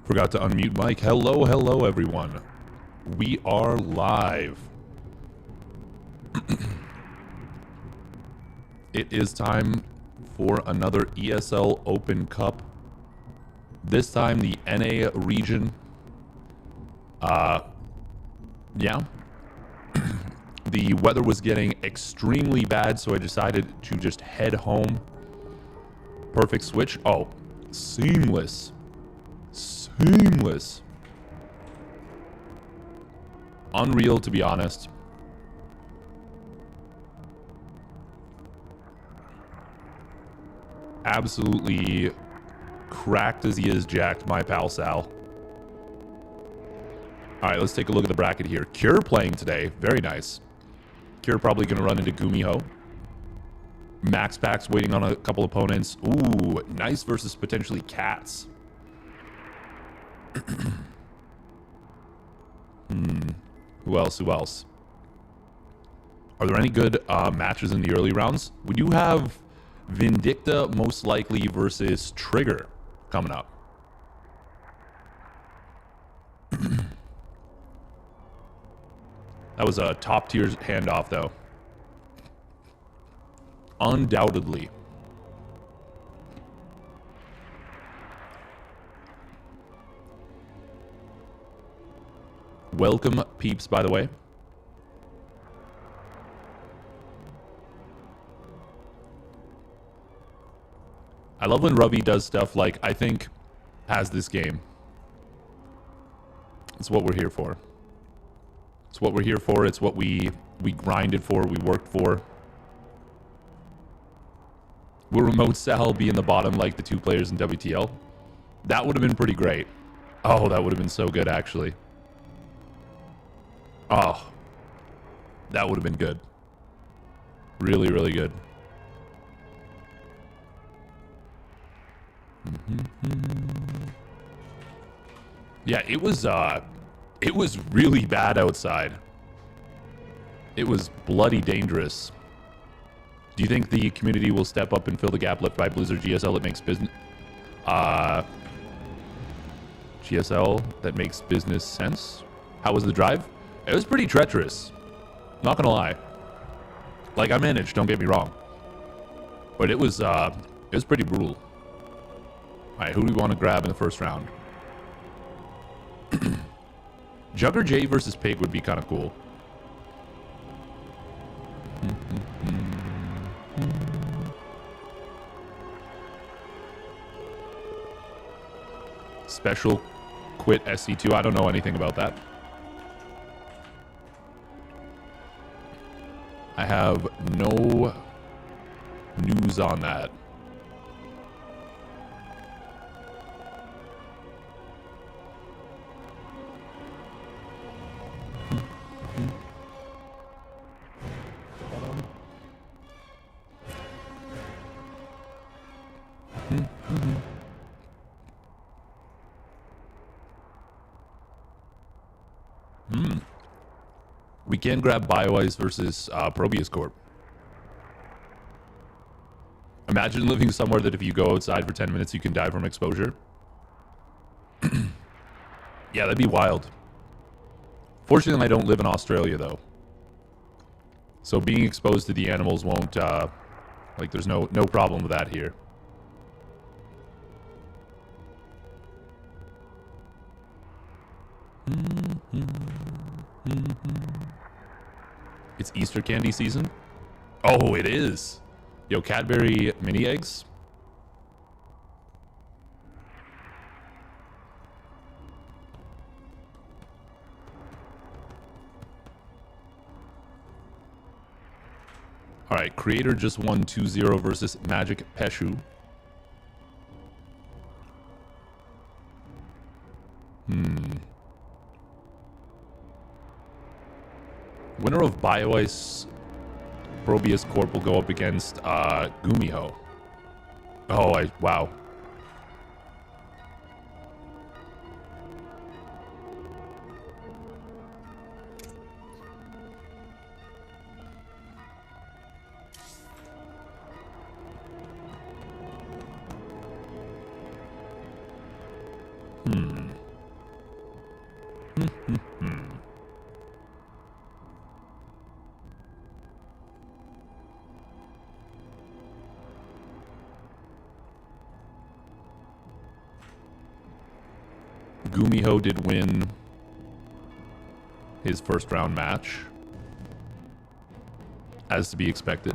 Forgot to unmute mic. Hello, hello, everyone. We are live. It is time for another ESL Open Cup. This time the NA region. Yeah. The weather was getting extremely bad, so I decided to just head home. Perfect switch. Oh, seamless. Seamless. Unreal, to be honest. Absolutely cracked as he is jacked, my pal Sal. Alright, let's take a look at the bracket here. Cure playing today. Very nice. Cure probably going to run into Gumiho. Max Pack's waiting on a couple opponents. Ooh, nice versus potentially Cats. Who else? Who else? Are there any good matches in the early rounds? We do have Vindicta most likely versus Trigger coming up. That was a top tier handoff though. Undoubtedly. Welcome, peeps, by the way. I love when Ravi does stuff like, I think, has this game. It's what we're here for. It's what we're here for. It's what we grinded for, we worked for. Will Remote Sal be in the bottom like the two players in WTL? That would have been pretty great. Oh, that would have been so good, actually. Oh, that would have been good. Really, really good. Yeah, it was really bad outside. It was bloody dangerous. Do you think the community will step up and fill the gap left by Blizzard GSL that makes business GSL that makes business sense? How was the drive? It was pretty treacherous. Not gonna lie. Like, I managed, don't get me wrong. But it was pretty brutal. Alright, who do we want to grab in the first round? Jugger J versus Pig would be kind of cool. Special quit SC2. I don't know anything about that. I have no news on that. We can grab BioIce versus Probius Corp. Imagine living somewhere that if you go outside for 10 minutes, you can die from exposure. Yeah, that'd be wild. Fortunately, I don't live in Australia, though. So being exposed to the animals won't, like, there's no problem with that here. It's Easter candy season? Oh, it is. Yo, Cadbury mini eggs? Alright, Creator just won 2-0 versus Magic Peshu. Winner of BioIce Probius Corp will go up against Gumiho. Oh, wow. Gumiho did win his first round match, as to be expected.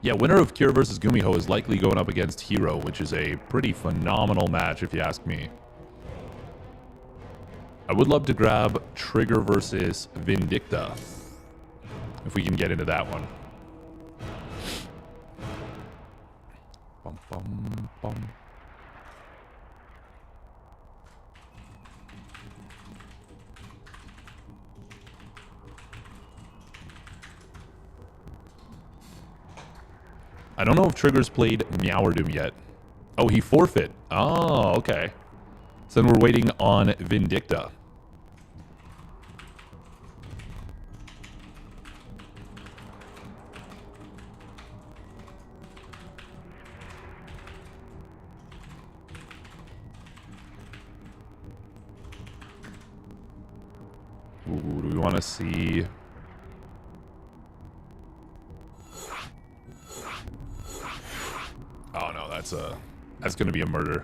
Yeah, winner of Kira versus Gumiho is likely going up against Hero, which is a pretty phenomenal match if you ask me. I would love to grab Trigger versus Vindicta, if we can get into that one. Bum, bum, bum. I don't know if Trigger's played Meowerdom yet. Oh, he forfeit. Oh, okay. So then we're waiting on Vindicta. Ooh, do we want to see... Oh no, that's gonna be a murder.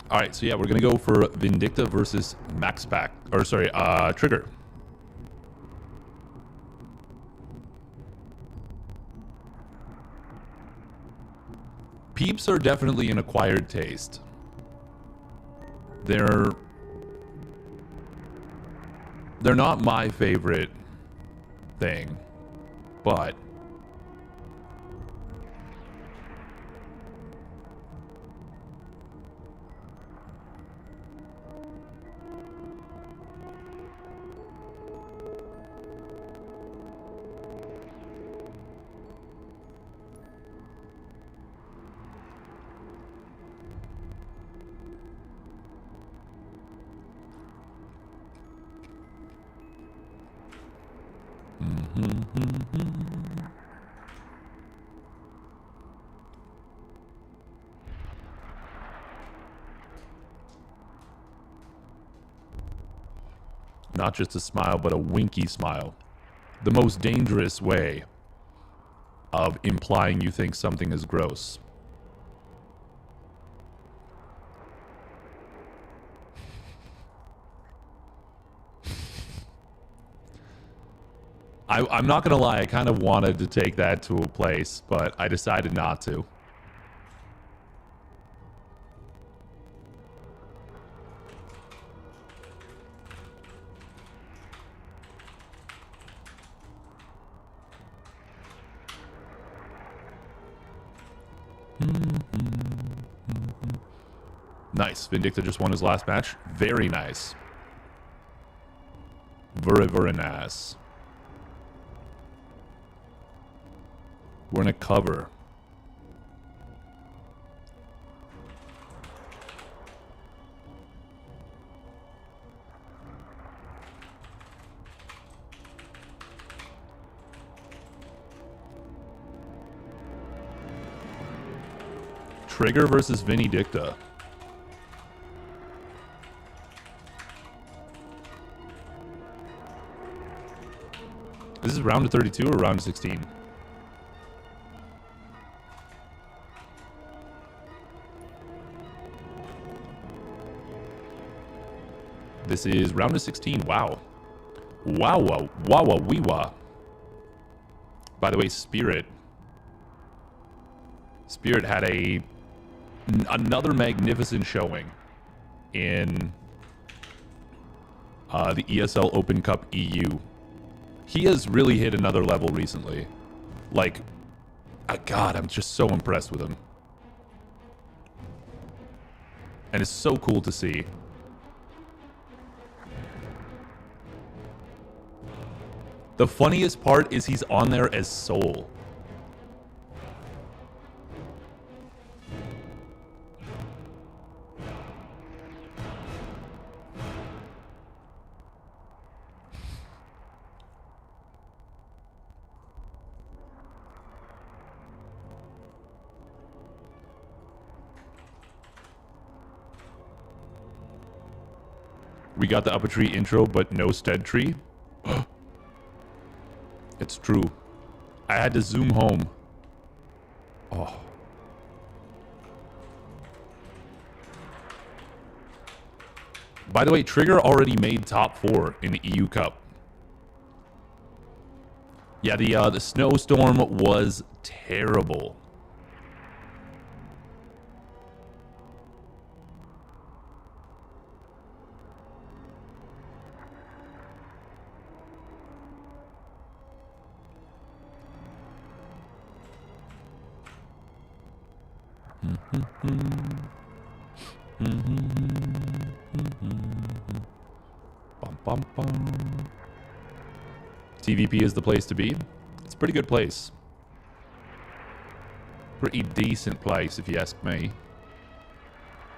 Alright, so yeah, we're gonna go for Vindicta versus Max Pack. Or sorry, Trigger. Peeps are definitely an acquired taste. They're not my favorite thing, but not just a smile, but a winky smile. The most dangerous way of implying you think something is gross. I'm not gonna lie, I kind of wanted to take that to a place, but I decided not to. Nice. Vindicta just won his last match. Very nice. Very, very nice. We're in a cover. Trigger versus Vindicta. This is round of 32 or round of 16? This is round of 16. Wow. Wow, wow, wow, wow, wee wah. By the way, Spirit had another magnificent showing in the ESL Open Cup EU. He has really hit another level recently. Like, God, I'm just so impressed with him. And it's so cool to see. The funniest part is he's on there as Soul. We got the Upper Tree intro, but no Stead Tree. It's true. I had to zoom home. Oh. By the way, Trigger already made top 4 in the EU Cup. Yeah, the snowstorm was terrible. Bum, bum, bum. TVP is the place to be. It's a pretty good place. Pretty decent place, if you ask me.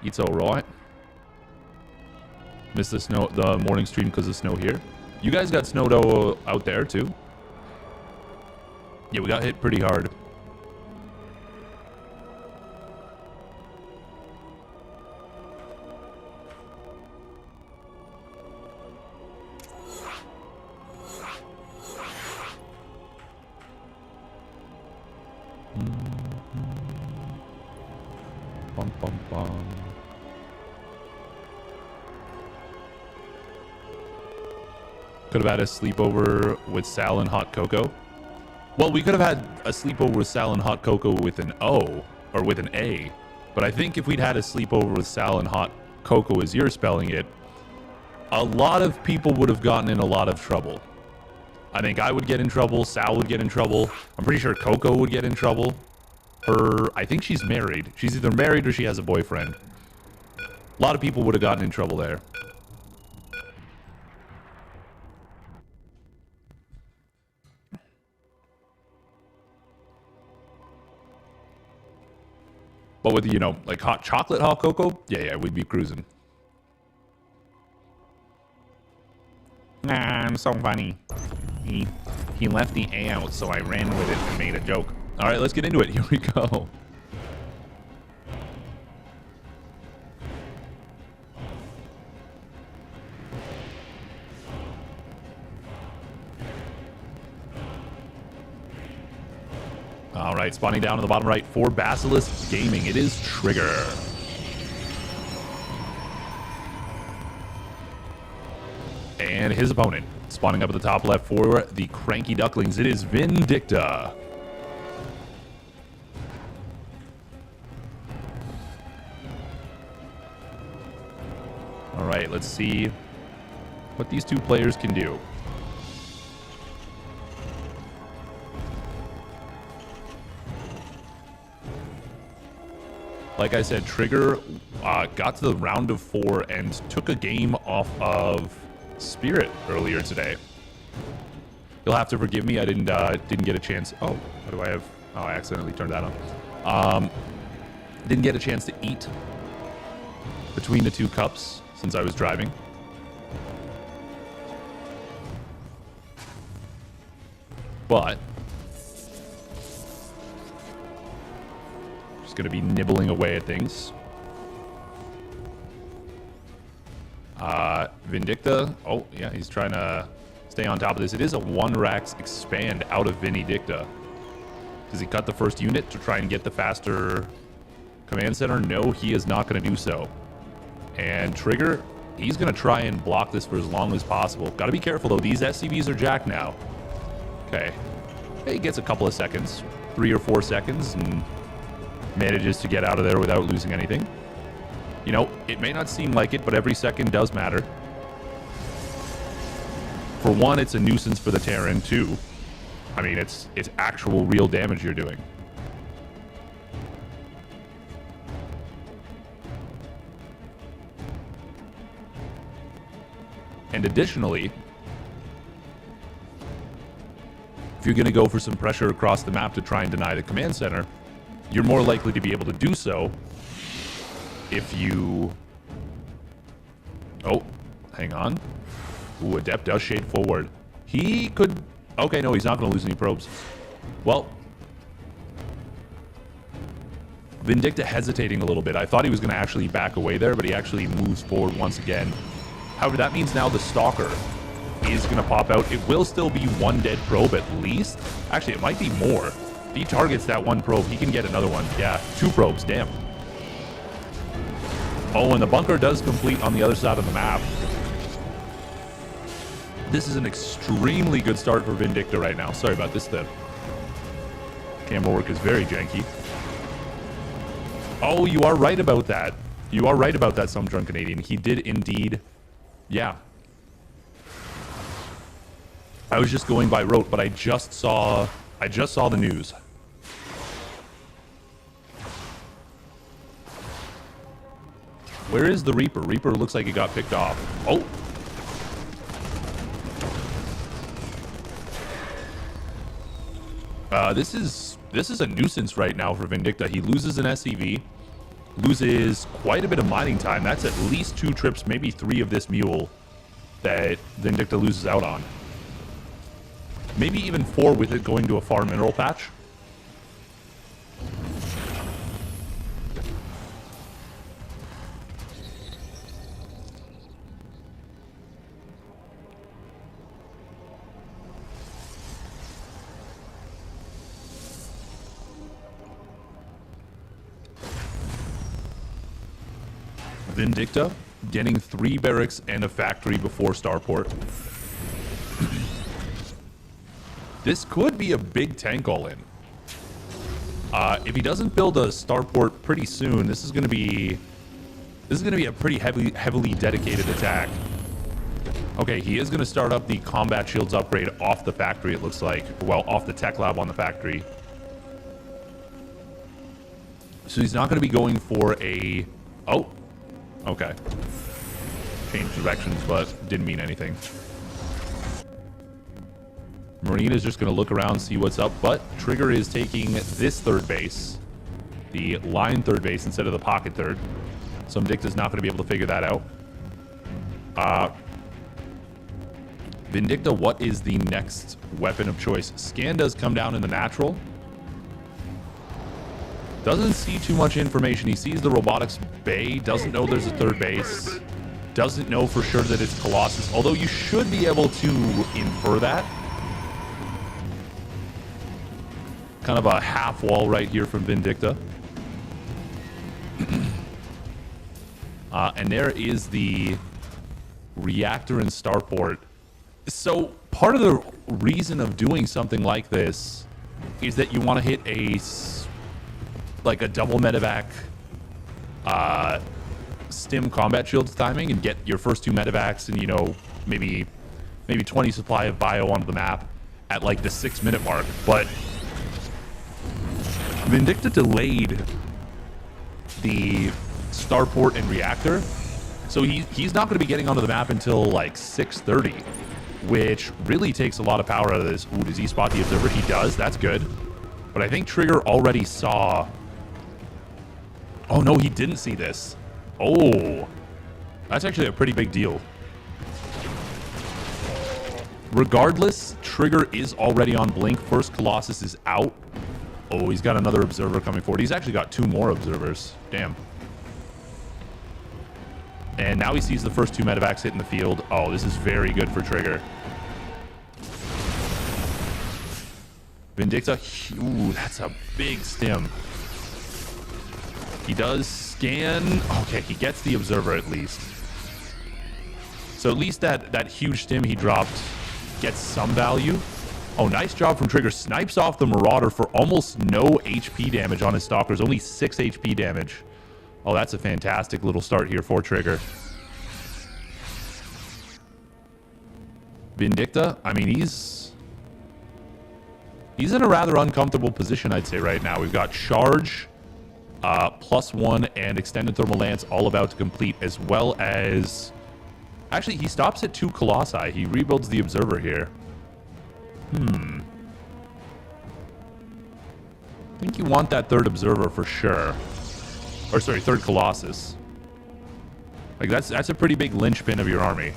It's alright. Missed the morning stream because of snow here. You guys got snowed out there too? Yeah, we got hit pretty hard. Bum, bum, bum. Could have had a sleepover with Sal and hot cocoa. Well, we could have had a sleepover with Sal and hot cocoa with an O, or with an A. But I think if we'd had a sleepover with Sal and hot cocoa as you're spelling it, a lot of people would have gotten in a lot of trouble. I think I would get in trouble, Sal would get in trouble. I'm pretty sure Coco would get in trouble. I think she's married. She's either married or she has a boyfriend. A lot of people would have gotten in trouble there. But with, you know, like hot chocolate, hot cocoa, yeah, we'd be cruising. Nah, I'm so funny. He left the A out, so I ran with it and made a joke. All right, let's get into it. Here we go. All right, spawning down in the bottom right for Basilisk Gaming. It is Trigger. And his opponent, spawning up at the top left for the Cranky Ducklings. It is Vindicta. All right, let's see what these two players can do. Like I said, Trigger got to the round of 4 and took a game off of Spirit earlier today. You'll have to forgive me. I didn't get a chance. Oh, what do I have? Oh, I accidentally turned that on. Didn't get a chance to eat between the 2 cups since I was driving. But just gonna be nibbling away at things. Vindicta. Oh, yeah, he's trying to stay on top of this. It is a 1-Rax expand out of Vindicta. Does he cut the first unit to try and get the faster command center? No, he is not going to do so. And Trigger, he's going to try and block this for as long as possible. Got to be careful, though. These SCVs are jacked now. Okay. He gets a couple of seconds, 3 or 4 seconds, and manages to get out of there without losing anything. You know, it may not seem like it, but every second does matter. For one, it's a nuisance for the Terran. 2, I mean, it's actual real damage you're doing. And additionally, if you're going to go for some pressure across the map to try and deny the command center, you're more likely to be able to do so if you... Oh, hang on. Ooh, Adept does shade forward. He could... Okay, no, he's not going to lose any probes. Well, Vindicta hesitating a little bit. I thought he was going to actually back away there, but he actually moves forward once again. However, that means now the Stalker is going to pop out. It will still be one dead probe at least. Actually, it might be more. If he targets that one probe, he can get another one. Yeah, 2 probes, damn. Oh, and the bunker does complete on the other side of the map. This is an extremely good start for Vindicta right now. Sorry about this, the camera work is very janky. Oh, you are right about that. You are right about that, some drunk Canadian. He did indeed. Yeah. I was just going by rote, but I just saw the news. Where is the Reaper? Reaper looks like it got picked off. Oh. This is a nuisance right now for Vindicta. He loses an SCV, loses quite a bit of mining time. That's at least 2 trips, maybe 3 of this mule that Vindicta loses out on. Maybe even 4 with it going to a far mineral patch. Vindicta getting 3 barracks and a factory before Starport. This could be a big tank all-in. If he doesn't build a Starport pretty soon, this is going to be a pretty heavily dedicated attack. Okay, he is going to start up the combat shields upgrade off the factory, it looks like. Well, off the tech lab on the factory. So he's not going to be going for a... Oh. Okay. Changed directions, but didn't mean anything. Marine is just going to look around, see what's up, but Trigger is taking this 3rd base. The line 3rd base instead of the pocket 3rd. So Vindicta's not going to be able to figure that out. Vindicta, what is the next weapon of choice? Scan does come down in the natural. Doesn't see too much information. He sees the robotics bay, doesn't know there's a 3rd base, doesn't know for sure that it's Colossus, although you should be able to infer that. Kind of a half wall right here from Vindicta. And there is the reactor and starport. So part of the reason of doing something like this is that you want to hit like a double medevac stim combat shields timing and get your first 2 medevacs and, you know, maybe 20 supply of bio onto the map at like the 6-minute mark. But Vindicta delayed the starport and reactor, so he's not going to be getting onto the map until like 6:30, which really takes a lot of power out of this. Ooh, does he spot the observer? He does. That's good. But I think Trigger already saw... Oh, no, he didn't see this. Oh, that's actually a pretty big deal. Regardless, Trigger is already on blink. First Colossus is out. Oh, he's got another observer coming forward. He's actually got 2 more observers. Damn. And now he sees the first 2 medevacs hitting the field. Oh, this is very good for Trigger. Vindicta. Ooh, that's a big stim. He does scan. Okay, he gets the observer at least. So at least that huge stim he dropped gets some value. Oh, nice job from Trigger. Snipes off the Marauder for almost no HP damage on his Stalkers. Only 6 HP damage. Oh, that's a fantastic little start here for Trigger. Vindicta, I mean, he's in a rather uncomfortable position, I'd say, right now. We've got Charge, +1, and Extended Thermal Lance all about to complete, as well as... Actually, he stops at 2 Colossi. He rebuilds the Observer here. I think you want that 3rd Observer for sure. Or sorry, 3rd Colossus. Like that's a pretty big linchpin of your army.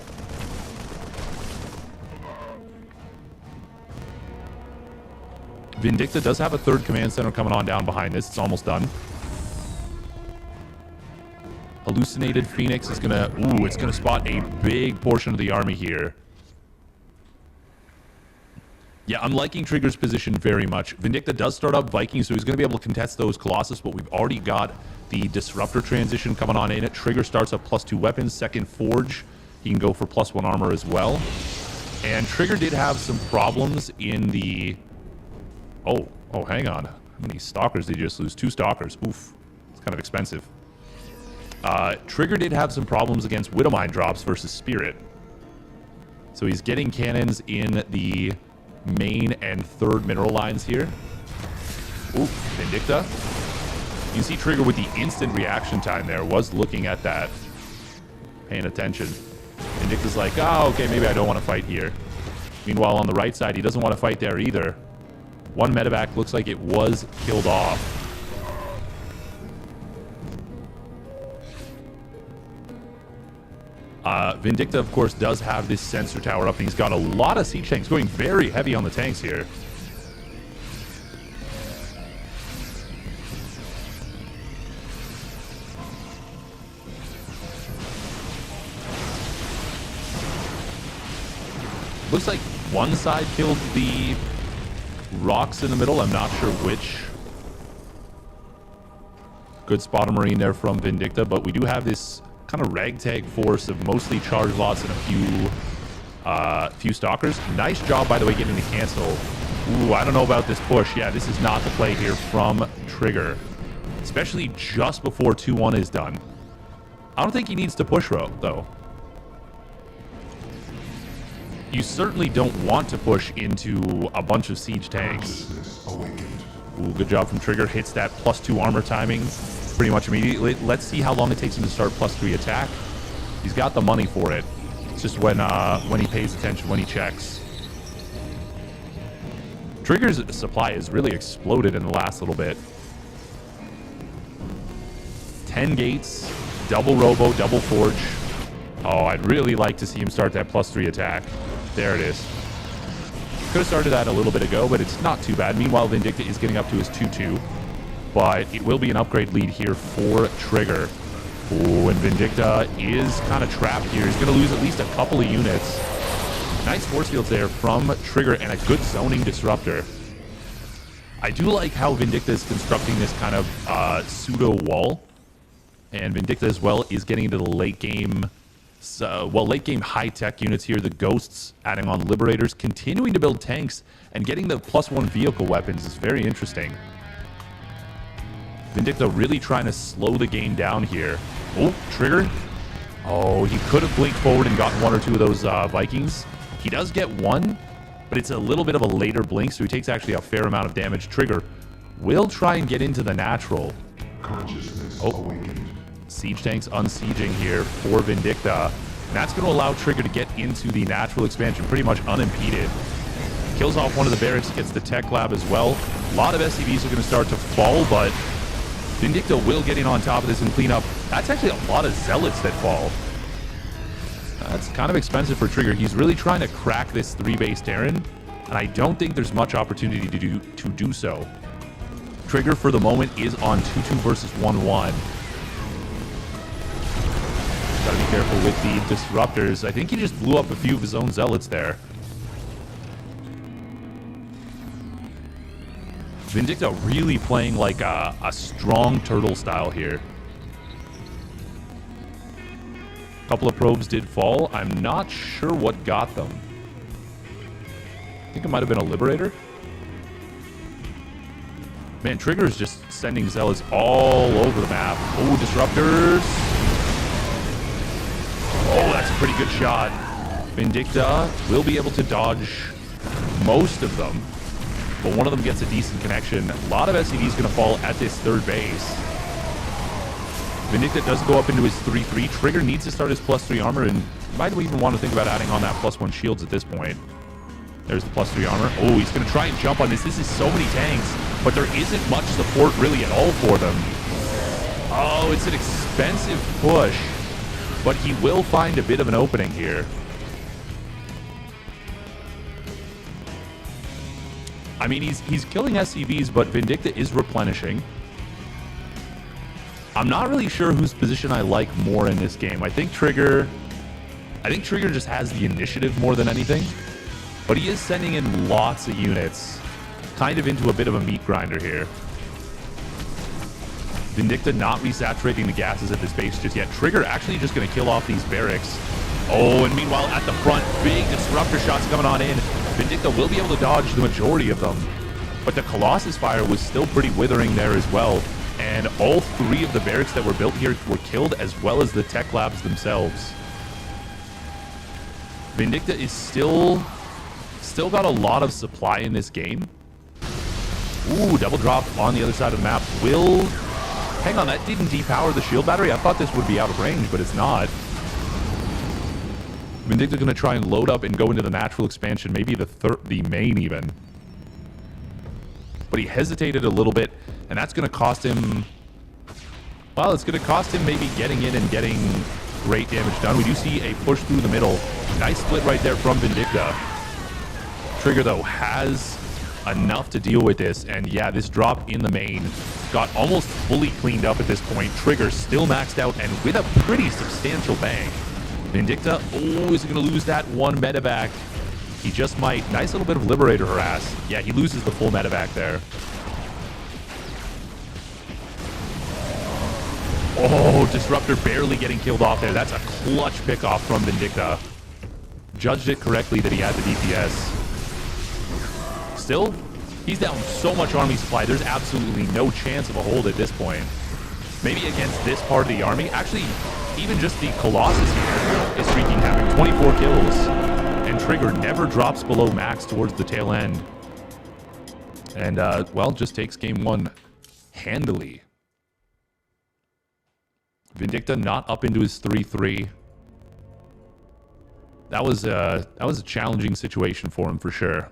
Vindicta does have a 3rd command center coming on down behind this. It's almost done. Hallucinated Phoenix is gonna... Ooh, it's gonna spot a big portion of the army here. Yeah, I'm liking Trigger's position very much. Vindicta does start up Viking, so he's going to be able to contest those Colossus, but we've already got the Disruptor transition coming on in it. Trigger starts up +2 weapons, second Forge. He can go for +1 armor as well. And Trigger did have some problems in the... Oh, hang on. How many Stalkers did he just lose? 2 Stalkers. Oof. It's kind of expensive. Trigger did have some problems against Widowmine drops versus Spirit. So he's getting cannons in the main and third mineral lines here. Ooh, Vindicta. You see Trigger with the instant reaction time there. Was looking at that. Paying attention. Vindicta's like, oh, okay, maybe I don't want to fight here. Meanwhile, on the right side, he doesn't want to fight there either. One medevac looks like it was killed off. Vindicta, of course, does have this sensor tower up, and he's got a lot of siege tanks going very heavy on the tanks here. Looks like one side killed the rocks in the middle. I'm not sure which. Good spot of Marine there from Vindicta, but we do have this kind of ragtag force of mostly charge lots and a few Stalkers. Nice job, by the way, getting the cancel. Ooh, I don't know about this push. Yeah, this is not the play here from Trigger, especially just before 2-1 is done. I don't think he needs to push though. You certainly don't want to push into a bunch of siege tanks. Ooh, good job from Trigger. Hits that +2 armor timing pretty much immediately. Let's see how long it takes him to start +3 attack. He's got the money for it. It's just when he pays attention, when he checks. Trigger's supply has really exploded in the last little bit. 10 gates, double robo, double forge. Oh, I'd really like to see him start that +3 attack. There it is. Could have started that a little bit ago, but it's not too bad. Meanwhile, Vindicta is getting up to his 2-2. But it will be an upgrade lead here for Trigger. Oh, and Vindicta is kind of trapped here. He's going to lose at least a couple of units. Nice force fields there from Trigger and a good zoning disruptor. I do like how Vindicta is constructing this kind of pseudo wall. And Vindicta as well is getting into the late game. Late game high-tech units here. The Ghosts adding on Liberators, continuing to build tanks, and getting the +1 vehicle weapons is very interesting. Vindicta really trying to slow the game down here. Oh, Trigger. Oh, he could have blinked forward and gotten 1 or 2 of those Vikings. He does get 1, but it's a little bit of a later blink, so he takes actually a fair amount of damage. Trigger will try and get into the natural. Consciousness awakened. Siege tanks unsieging here for Vindicta. And that's going to allow Trigger to get into the natural expansion pretty much unimpeded. Kills off one of the barracks, gets the tech lab as well. A lot of SCVs are going to start to fall, but Vindicta will get in on top of this and clean up. That's actually a lot of Zealots that fall. That's kind of expensive for Trigger. He's really trying to crack this 3-base Terran, and I don't think there's much opportunity to do so. Trigger, for the moment, is on 2-2 versus 1-1. Gotta be careful with the disruptors. I think he just blew up a few of his own Zealots there. Vindicta really playing like a strong turtle style here. A couple of probes did fall. I'm not sure what got them. I think it might have been a Liberator. Man, Trigger is just sending Zealots all over the map. Oh, disruptors. Oh, that's a pretty good shot. Vindicta will be able to dodge most of them, but one of them gets a decent connection. A lot of SCVs going to fall at this 3rd base. Vindicta does go up into his 3-3. Trigger needs to start his +3 armor, and might even want to think about adding on that +1 shields at this point. There's the +3 armor. Oh, he's going to try and jump on this. This is so many tanks, but there isn't much support really at all for them. Oh, it's an expensive push, but he will find a bit of an opening here. I mean, he's killing SCVs, but Vindicta is replenishing. I'm not really sure whose position I like more in this game. I think Trigger just has the initiative more than anything. but he is sending in lots of units, kind of into a bit of a meat grinder here. Vindicta not resaturating the gases at this base just yet. Trigger actually just going to kill off these barracks. Oh, and meanwhile at the front, big disruptor shots coming on in. Vindicta will be able to dodge the majority of them, but the Colossus fire was still pretty withering there as well. And all three of the barracks that were built here were killed, as well as the tech labs themselves. Vindicta is still got a lot of supply in this game. Ooh, double drop on the other side of the map. Hang on, that didn't depower the shield battery? I thought this would be out of range, but it's not. Vindicta going to try and load up and go into the natural expansion, maybe the main even. But he hesitated a little bit, and that's going to cost him... Well, it's going to cost him maybe getting in and getting great damage done. We do see a push through the middle. Nice split right there from Vindicta. Trigger, though, has enough to deal with this, and yeah, this drop in the main got almost fully cleaned up at this point. Trigger still maxed out and with a pretty substantial bank. Vindicta, oh, is he going to lose that one medevac? He just might. Nice little bit of Liberator harass. Yeah, he loses the full medevac there. Oh, Disruptor barely getting killed off there. That's a clutch pickoff from Vindicta. Judged it correctly that he had the DPS. Still, he's down so much army supply, there's absolutely no chance of a hold at this point. Maybe against this part of the army. Actually, even just the Colossus here is wreaking havoc. 24 kills. And Trigger never drops below max towards the tail end. And, well, just takes game one handily. Vindicta not up into his 3-3. That was a challenging situation for him for sure.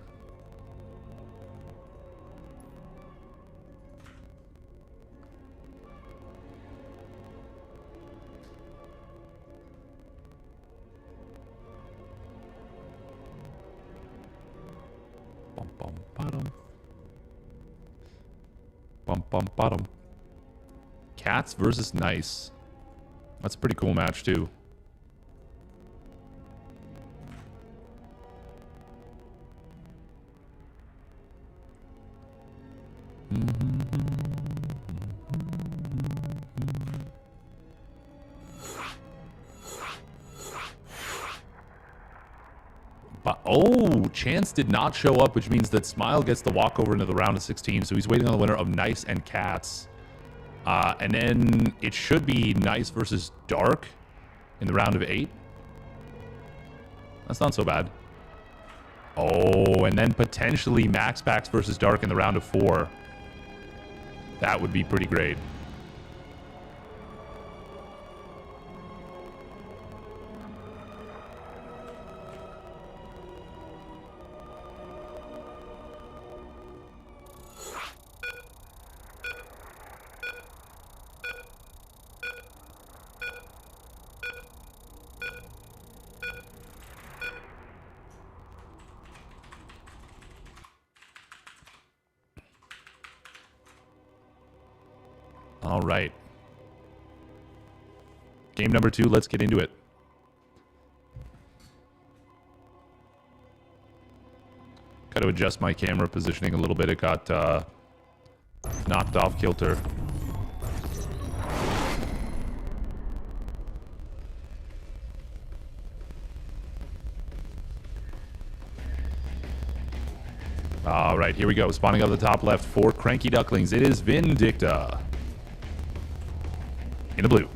Bottom. Cats versus Nice. That's a pretty cool match too. But, oh, Chance did not show up, which means that Smile gets the walkover into the round of 16. So he's waiting on the winner of Nice and Cats. And then it should be Nice versus Dark in the round of 8. That's not so bad. Oh, and then potentially Max Packs versus Dark in the round of 4. That would be pretty great. All right. Game number 2, let's get into it. Got to adjust my camera positioning a little bit. It got knocked off kilter. All right, here we go. Spawning up the top left for Cranky Ducklings. It is Vindicta. In the blue.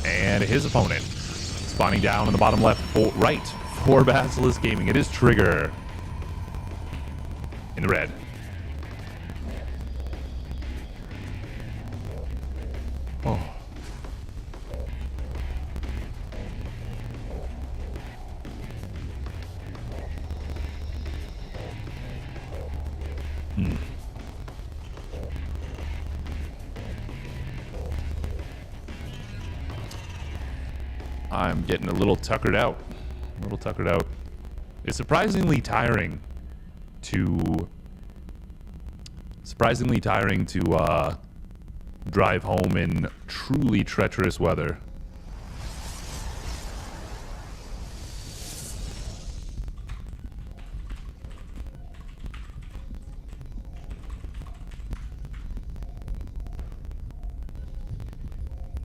And his opponent spawning down in the bottom left for Basilisk Gaming. It is Trigger in the red. Oh. I'm getting a little tuckered out. It's surprisingly tiring to drive home in truly treacherous weather.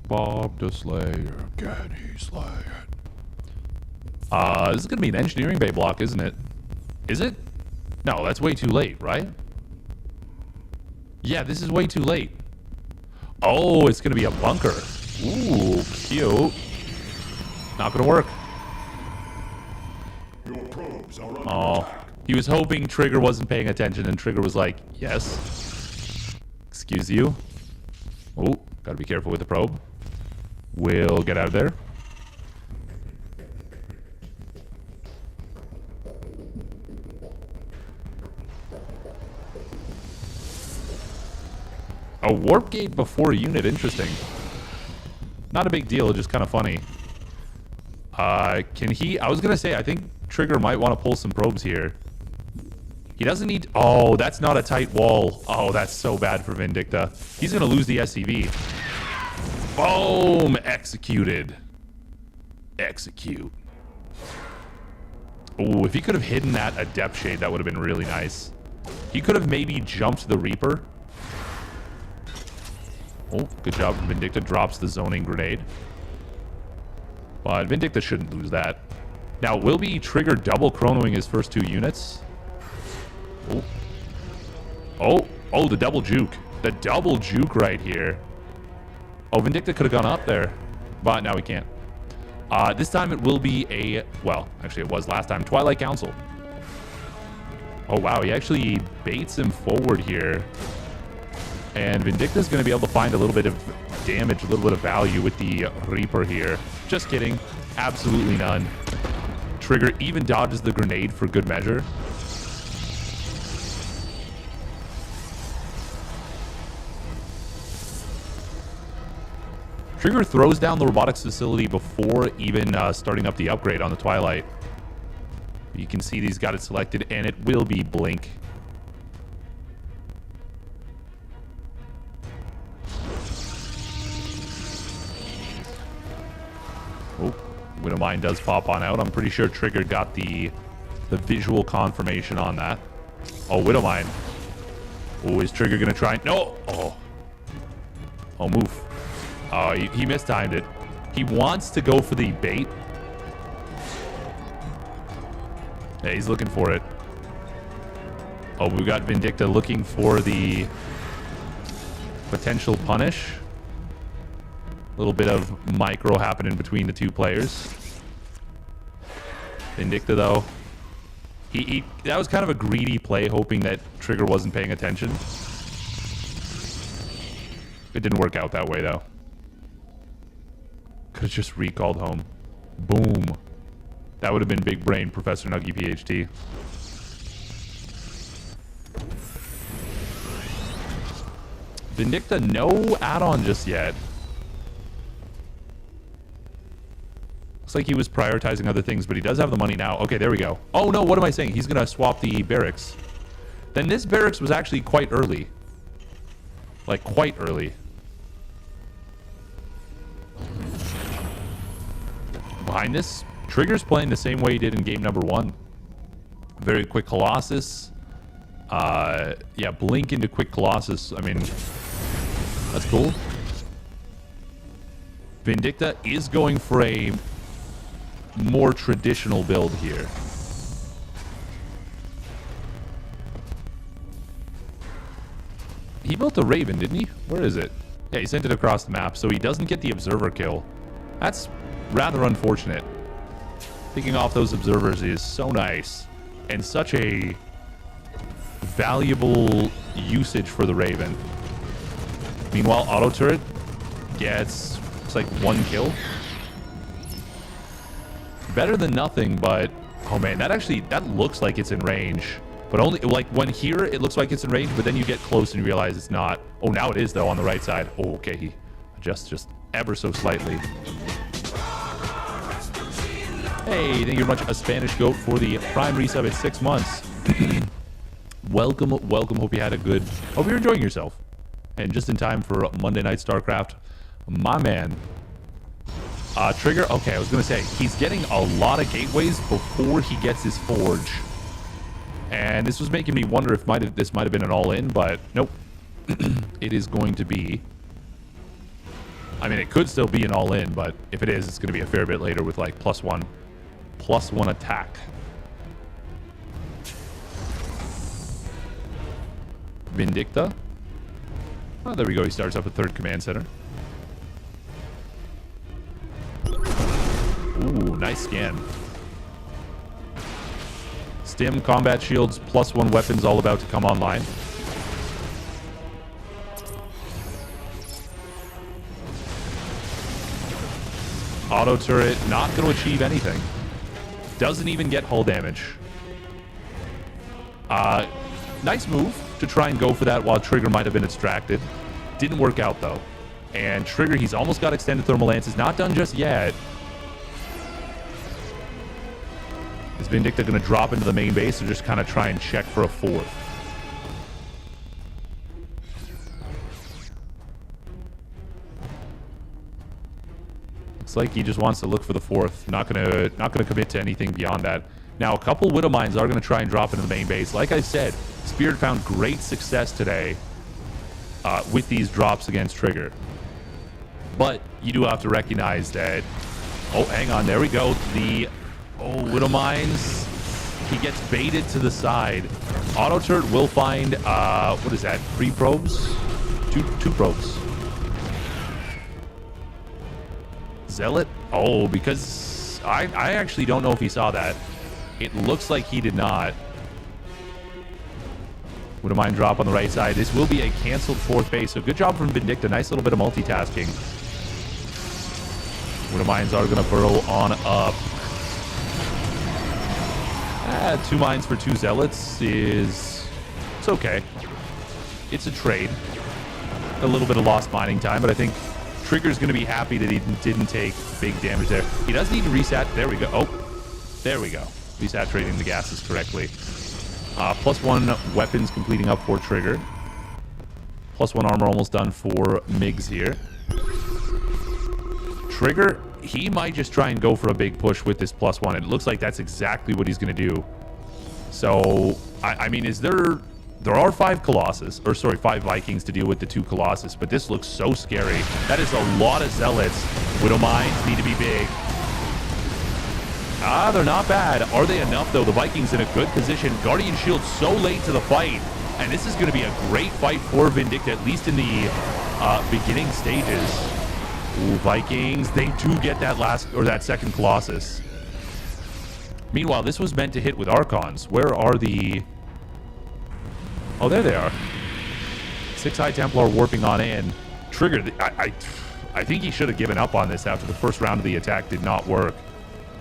Bob the Slayer, can he slay it? This is gonna be an engineering bay block, isn't it? Is it? No, that's way too late, right? Yeah, this is way too late. Oh, it's gonna be a bunker. Ooh, cute. Not gonna work. Your probes are under Oh, attack. he was hoping Trigger wasn't paying attention, and Trigger was like, yes. Excuse you. Oh, gotta be careful with the probe. We'll get out of there. A warp gate before a unit, interesting. Not a big deal, just kind of funny. Can he... I was gonna say, I think Trigger might want to pull some probes here. He doesn't need... Oh, that's not a tight wall. Oh, that's so bad for Vindicta. He's gonna lose the SCV. Boom! Executed. Execute. Oh, if he could have hidden that a depth shade, that would have been really nice. He could have maybe jumped the Reaper. Oh, good job from Vindicta. Drops the zoning grenade. But Vindicta shouldn't lose that. Now, will be Trigger double chronoing his first two units? Oh. Oh, oh, the double juke. The double juke right here. Oh, Vindicta could have gone up there. But now he can't. This time it will be a... Well, actually it was last time. Twilight Council. Oh, wow. He actually baits him forward here. And Vindicta's going to be able to find a little bit of damage, a little bit of value with the Reaper here. Just kidding. Absolutely none. Trigger even dodges the grenade for good measure. Trigger throws down the robotics facility before even starting up the upgrade on the Twilight. You can see he's got it selected, and it will be Blink. Oh, Widowmine does pop on out. I'm pretty sure Trigger got the visual confirmation on that. Oh, Widowmine. Oh, is Trigger going to try? No! Oh. Oh, move. Oh, he mistimed it. He wants to go for the bait. Yeah, he's looking for it. Oh, we've got Vindicta looking for the potential punish. A little bit of micro happening between the two players. Vindicta, though. That was kind of a greedy play, hoping that Trigger wasn't paying attention. It didn't work out that way, though. Could have just recalled home. Boom. That would have been big brain, Professor Nuggy, PhD. Vindicta, no add-on just yet. Looks like he was prioritizing other things, but he does have the money now. Okay, there we go. Oh, no, what am I saying? He's going to swap the barracks. Then this barracks was actually quite early. Like, quite early. Behind this, Trigger's playing the same way he did in game number 1. Very quick Colossus. Yeah, blink into quick Colossus. I mean, that's cool. Vindicta is going for a more traditional build here. He built a Raven, didn't he? Where is it? Yeah, he sent it across the map, so he doesn't get the observer kill. That's rather unfortunate. Picking off those observers is so nice, and such a valuable usage for the Raven. Meanwhile, auto turret gets, it's like 1 kill. Better than nothing, but oh man, that looks like it's in range. But only, like, when here, it looks like it's in range, but then you get close and you realize it's not. Oh, now it is, though, on the right side. Oh, okay, he adjusts just ever so slightly. Hey, thank you very much, a Spanish goat, for the Prime resub at 6 months. Welcome, welcome. Hope you had a good... Hope you're enjoying yourself. And just in time for Monday Night StarCraft, my man. Trigger, okay, I was going to say, he's getting a lot of gateways before he gets his forge. And this was making me wonder if this might have been an all-in, but nope. It is going to be I mean, it could still be an all-in, but if it is, it's going to be a fair bit later with like +1 attack. Vindicta. Oh, there we go. He starts up a third command center. Ooh, nice scan. Stim, combat shields, +1 weapons all about to come online. Auto turret, not going to achieve anything. Doesn't even get hull damage. Nice move to try and go for that while Trigger might have been distracted. Didn't work out, though. And Trigger, he's almost got extended thermal lances. Not done just yet. Is Vindicta going to drop into the main base or just kind of try and check for a fourth? Looks like he just wants to look for the fourth. Not gonna commit to anything beyond that. Now, a couple Widow Mines are going to try and drop into the main base. Like I said, Spirit found great success today with these drops against Trigger. But you do have to recognize that... Oh, hang on. There we go. The... Oh, Widow Mines. He gets baited to the side. Auto turret will find... what is that? 3 probes? Two probes. Zealot? Oh, because... I actually don't know if he saw that. It looks like he did not. Widow Mine drop on the right side. This will be a canceled 4th base, so good job from Vindicta. Nice little bit of multitasking. Widow Mines are going to burrow on up. 2 mines for 2 zealots is... It's okay. It's a trade. A little bit of lost mining time, but I think Trigger's going to be happy that he didn't take big damage there. He does need to reset. There we go. Oh, there we go. Resaturating the gases correctly. +1 weapons completing up for Trigger. +1 armor almost done for Migs here. Trigger, he might just try and go for a big push with this +1. It looks like that's exactly what he's going to do. So, I mean, there are 5 Colossus, or sorry, 5 Vikings to deal with the 2 Colossus, but this looks so scary. That is a lot of Zealots. Widow Mines need to be big. They're not bad. Are they enough, though? The Vikings in a good position. Guardian Shield so late to the fight. And this is going to be a great fight for Vindicta, at least in the beginning stages. Ooh, Vikings. They do get that last, or that second Colossus. Meanwhile, this was meant to hit with Archons. Where are the... Oh, there they are. 6 High Templar warping on in. Trigger, I think he should have given up on this after the first round of the attack did not work.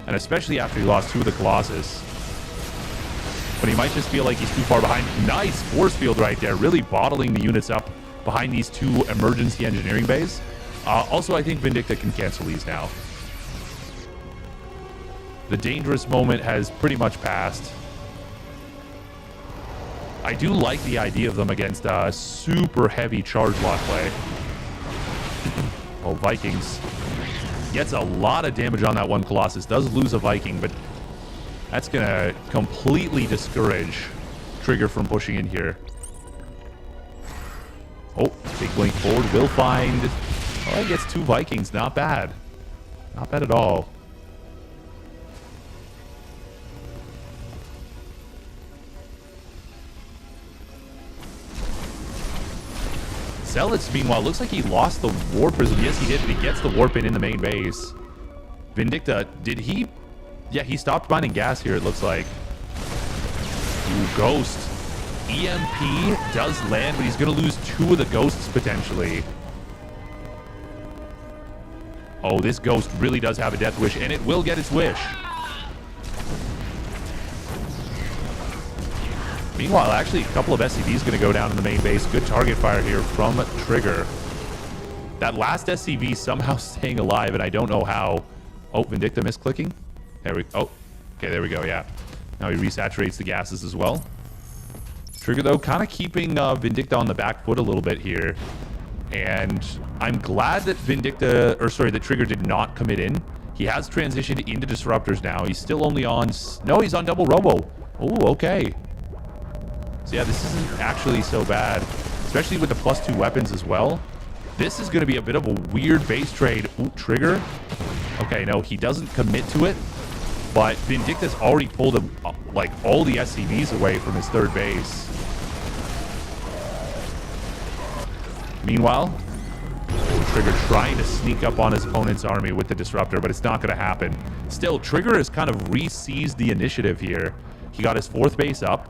And especially after he lost 2 of the Colossus. But he might just feel like he's too far behind. Nice force field right there. Really bottling the units up behind these 2 emergency engineering bays. Also, I think Vindicta can cancel these now. The dangerous moment has pretty much passed. I do like the idea of them against super heavy charge lock play. Oh, Vikings. Gets a lot of damage on that 1 Colossus. Does lose a Viking, but that's going to completely discourage Trigger from pushing in here. Oh, big blink forward. Will find... Oh, he gets 2 Vikings. Not bad. Not bad at all. Zealots, meanwhile, looks like he lost the Warp Prism. Yes, he did, but he gets the Warp in the main base. Vindicta, did he... Yeah, he stopped mining gas here, it looks like. Ooh, Ghost. EMP does land, but he's going to lose 2 of the Ghosts, potentially. Oh, this Ghost really does have a death wish, and it will get its wish. Meanwhile, actually, a couple of SCVs going to go down in the main base. Good target fire here from Trigger. That last SCV somehow staying alive, and I don't know how. Oh, Vindicta misclicking. There we... Oh, okay, there we go, yeah. Now he resaturates the gases as well. Trigger, though, kind of keeping Vindicta on the back foot a little bit here. And I'm glad that that Trigger did not commit in. He has transitioned into Disruptors now. He's still only on... No, he's on double Robo. Oh, okay. So yeah, this isn't actually so bad. Especially with the +2 weapons as well. This is going to be a bit of a weird base trade. Ooh, trigger. Okay, no, he doesn't commit to it. But Vindicta's already pulled him, like, all the SCVs away from his third base. Meanwhile, Trigger trying to sneak up on his opponent's army with the Disruptor, but it's not going to happen. Still, Trigger has kind of re-seized the initiative here. He got his fourth base up.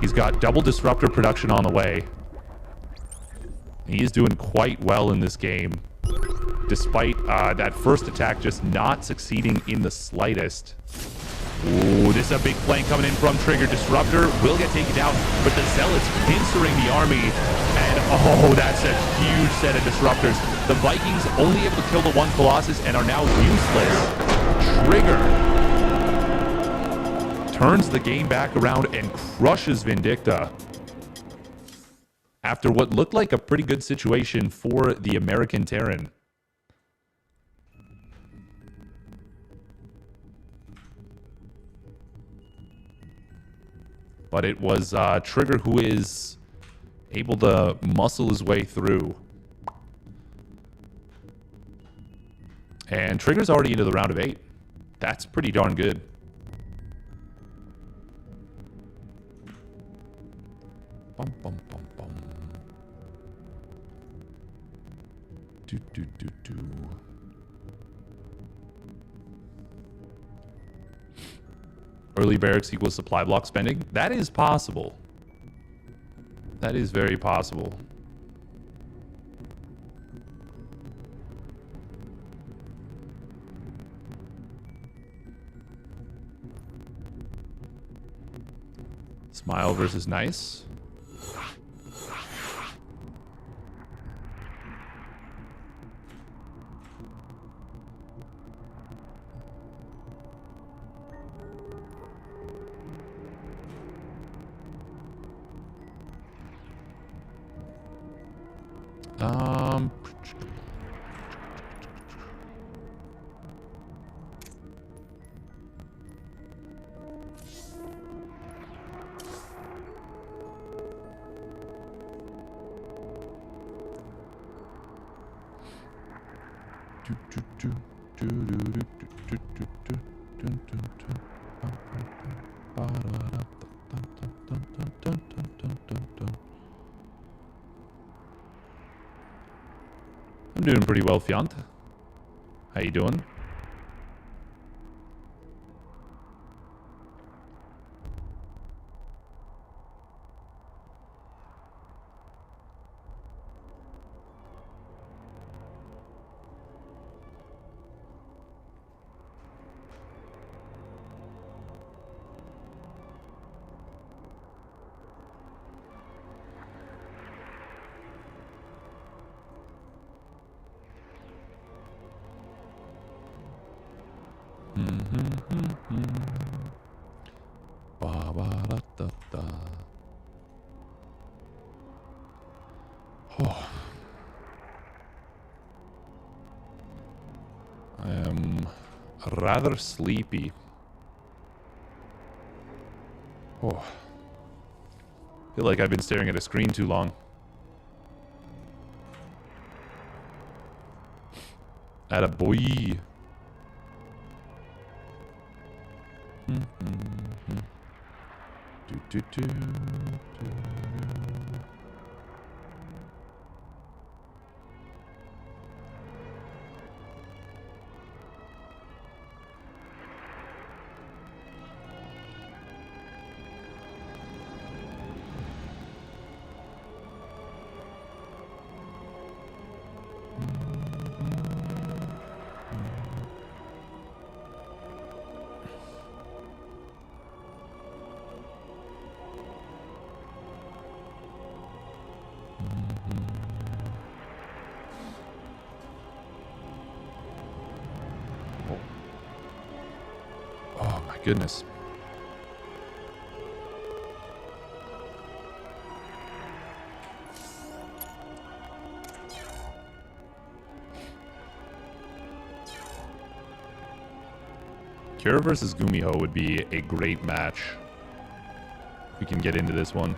He's got double Disruptor production on the way. He is doing quite well in this game, despite that first attack just not succeeding in the slightest. Ooh, this is a big flank coming in from Trigger. Disruptor will get taken down, but the Zealots pincering the army. And, oh, that's a huge set of Disruptors. The Vikings only able to kill the one Colossus and are now useless. Trigger turns the game back around and crushes Vindicta. After what looked like a pretty good situation for the American Terran. But it was Trigger who is able to muscle his way through. And Trigger's already into the round of 8. That's pretty darn good. Bum, bum, bum, bum. Do, do, do, do. Early barracks equals supply block spending? That is possible. That is very possible. Smile versus nice. I'm doing pretty well, Fiant. How you doing? Oh. I am rather sleepy. Oh. Feel like I've been staring at a screen too long. Atta boy. Do, do, do, do. Goodness. Kira versus Gumiho would be a great match. We can get into this one.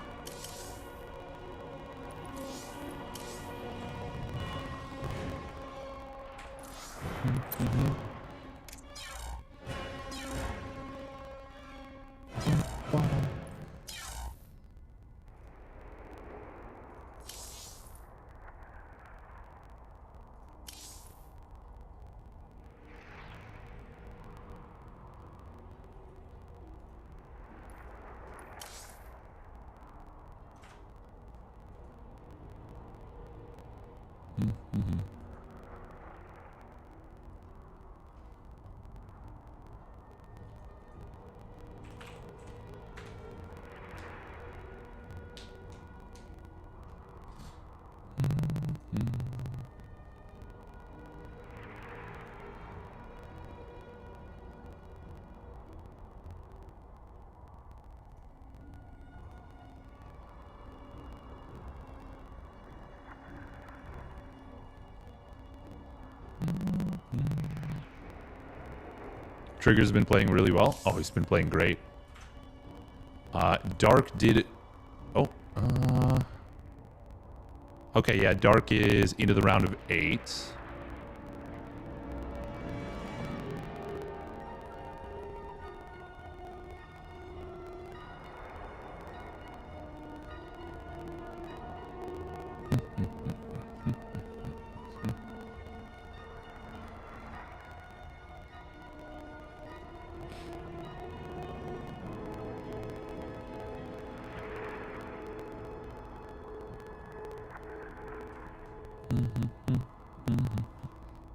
Trigger's been playing really well. Oh, he's been playing great. Dark did... Oh, okay, yeah, Dark is into the round of 8.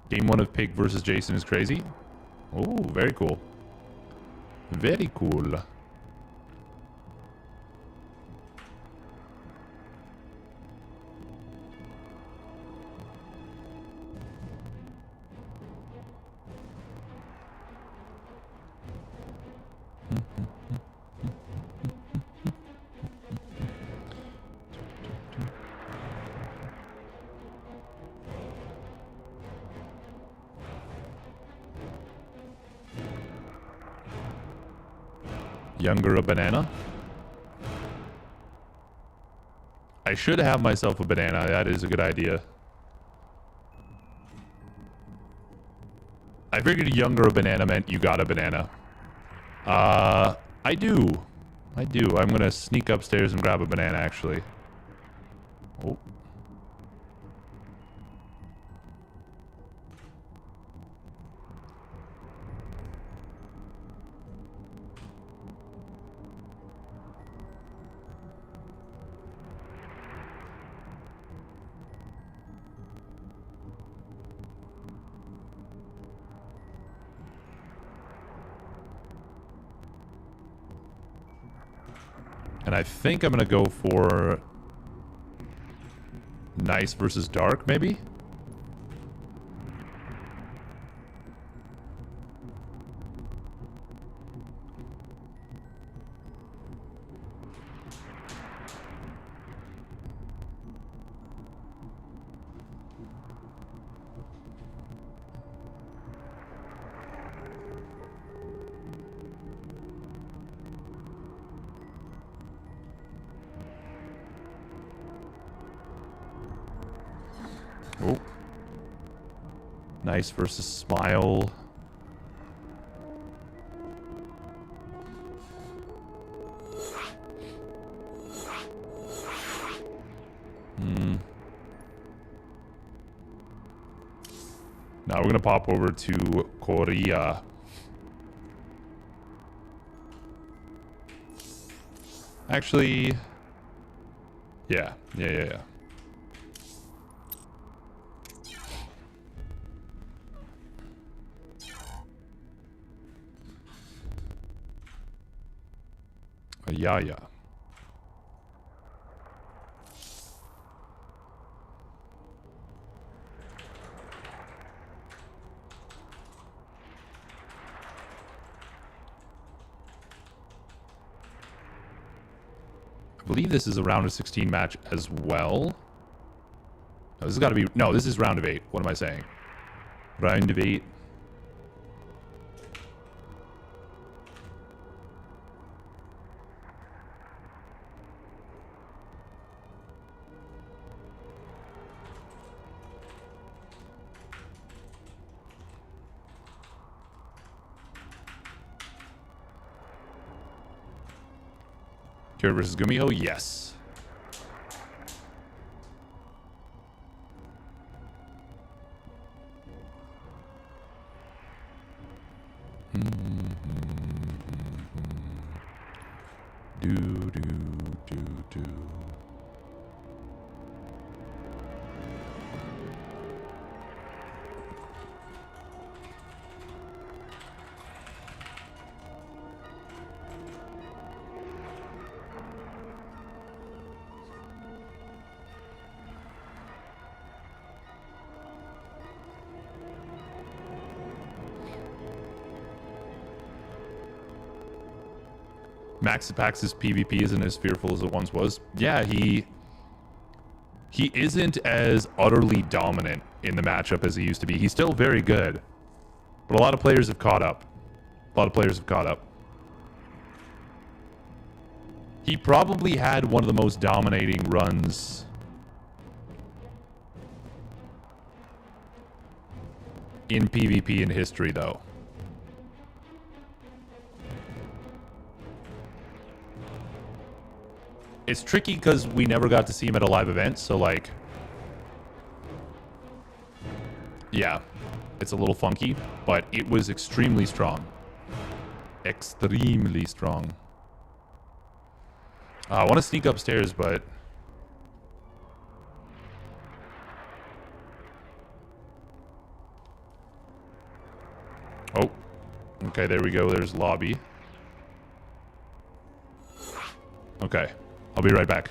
Game 1 of Pig versus Jason is crazy. Oh, very cool. Very cool. Younger a banana? I should have myself a banana. That is a good idea. I figured younger a banana meant you got a banana. I do. I do. I'm gonna sneak upstairs and grab a banana, actually. Oh. And I think I'm going to go for nice versus dark, maybe? Oh. Nice versus smile. Now we're gonna pop over to Korea. Actually, yeah. Yeah. I believe this is a round of 16 match as well. No, this has got to be... No, this is round of 8. What am I saying? Round of 8. Kira versus Gumiho? Yes. Maxipax's PvP isn't as fearful as it once was. Yeah, he isn't as utterly dominant in the matchup as he used to be. He's still very good, but a lot of players have caught up. He probably had one of the most dominating runs in PvP in history, though. It's tricky because we never got to see him at a live event, so like, yeah, it's a little funky, but it was extremely strong. Extremely strong. I want to sneak upstairs, but oh, okay, there we go. There's lobby. Okay, I'll be right back.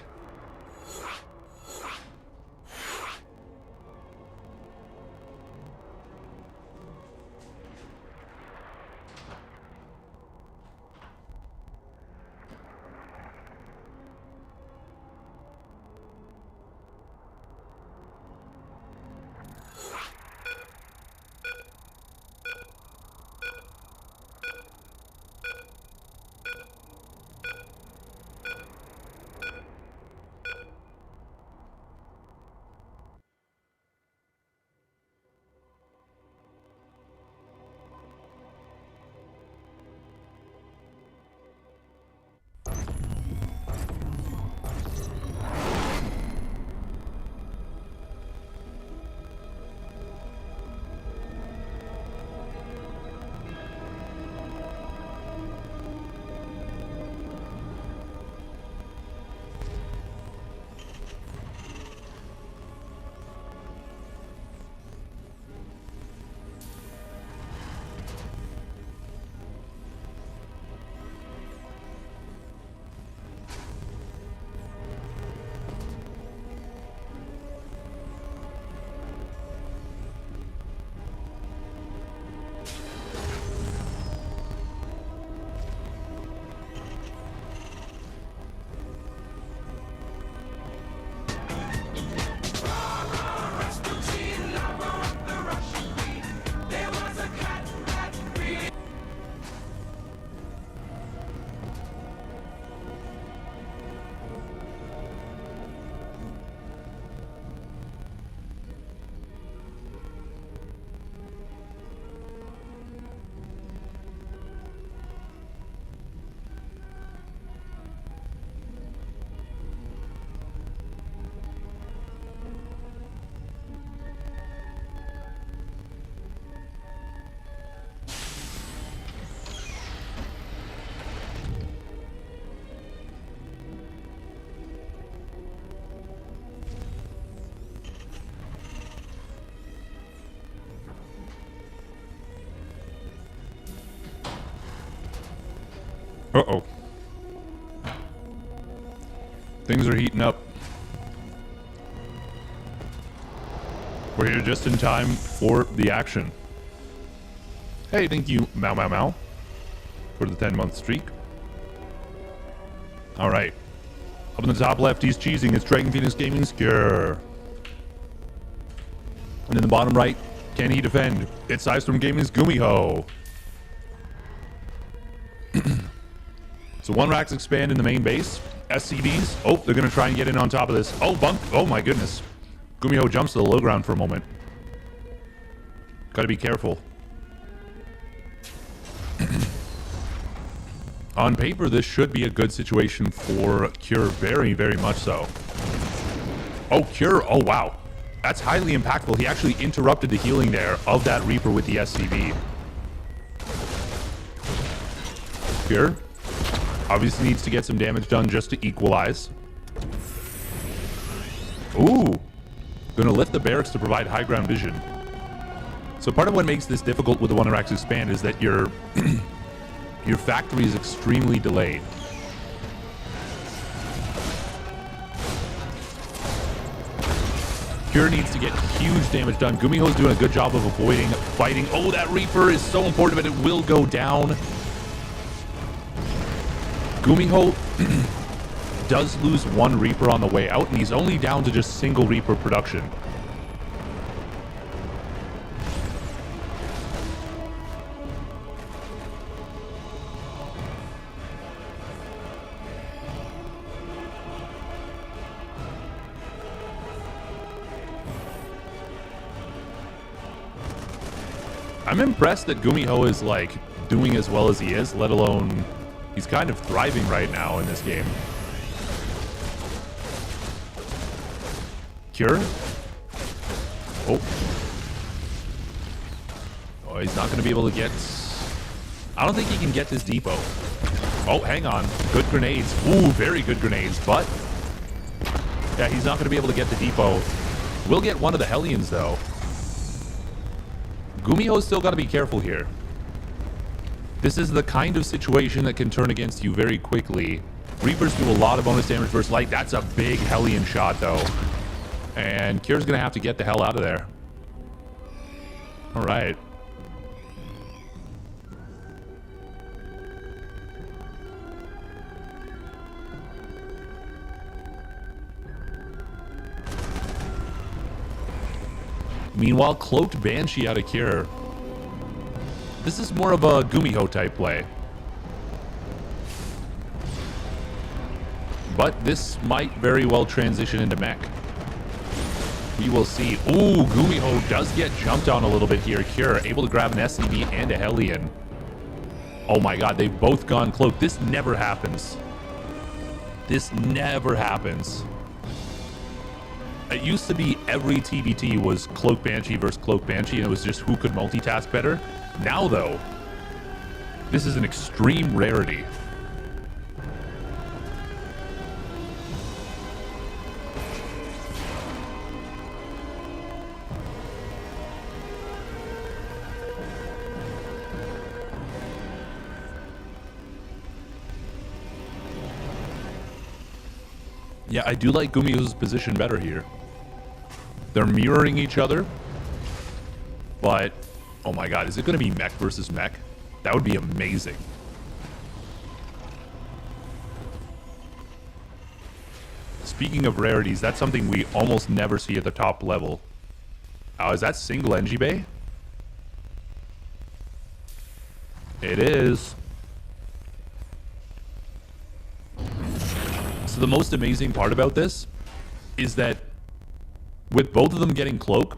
Uh-oh. Things are heating up. We're here just in time for the action. Hey, thank you, Mau Mau Mau, for the 10-month streak. Alright. Up in the top left, he's cheesing. It's Dragon Phoenix Gaming Scare. And in the bottom right, can he defend? It's System Gaming's Gumiho. So one racks expand in the main base. SCVs. Oh, they're going to try and get in on top of this. Oh, bunk. Oh, my goodness. Gumiho jumps to the low ground for a moment. Got to be careful. On paper, this should be a good situation for Cure. Very, very much so. Oh, Cure. Oh, wow. That's highly impactful. He actually interrupted the healing there of that Reaper with the SCV. Cure obviously needs to get some damage done just to equalize. Ooh. Gonna lift the barracks to provide high ground vision. So part of what makes this difficult with the Wonder Axe Expand is that your your factory is extremely delayed. Cure needs to get huge damage done. Gumiho's doing a good job of avoiding fighting. Oh, that Reaper is so important, but it will go down. Gumiho does lose one Reaper on the way out, and he's only down to just single Reaper production. I'm impressed that Gumiho is, like, doing as well as he is, let alone he's kind of thriving right now in this game. Cure? Oh. Oh, he's not going to be able to get... I don't think he can get this depot. Oh, hang on. Good grenades. Ooh, very good grenades, but... yeah, he's not going to be able to get the depot. We'll get one of the Hellions, though. Gumiho's still got to be careful here. This is the kind of situation that can turn against you very quickly. Reapers do a lot of bonus damage versus light. That's a big Hellion shot, though. And Cure's going to have to get the hell out of there. All right. Meanwhile, Cloaked Banshee out of Cure. This is more of a Gumiho type play. But this might very well transition into mech. We will see. Ooh, Gumiho does get jumped on a little bit here. Cure able to grab an SCV and a Hellion. Oh my god, they've both gone cloaked. This never happens. This never happens. It used to be every TBT was Cloak Banshee versus Cloak Banshee, and it was just who could multitask better. Now, though, this is an extreme rarity. Yeah, I do like Gumiho's position better here. They're mirroring each other, but oh my god, is it going to be mech versus mech? That would be amazing. Speaking of rarities, that's something we almost never see at the top level. Oh, is that single NG Bay? It is. So the most amazing part about this is that with both of them getting Cloak,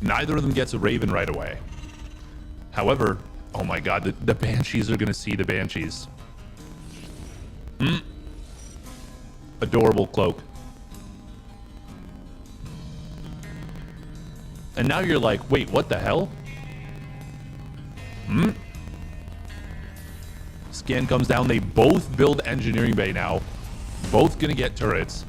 neither of them gets a Raven right away. However, oh my god, the Banshees are going to see the Banshees. Adorable Cloak. And now you're like, wait, what the hell? Scan comes down. They both build Engineering Bay now. Both going to get turrets.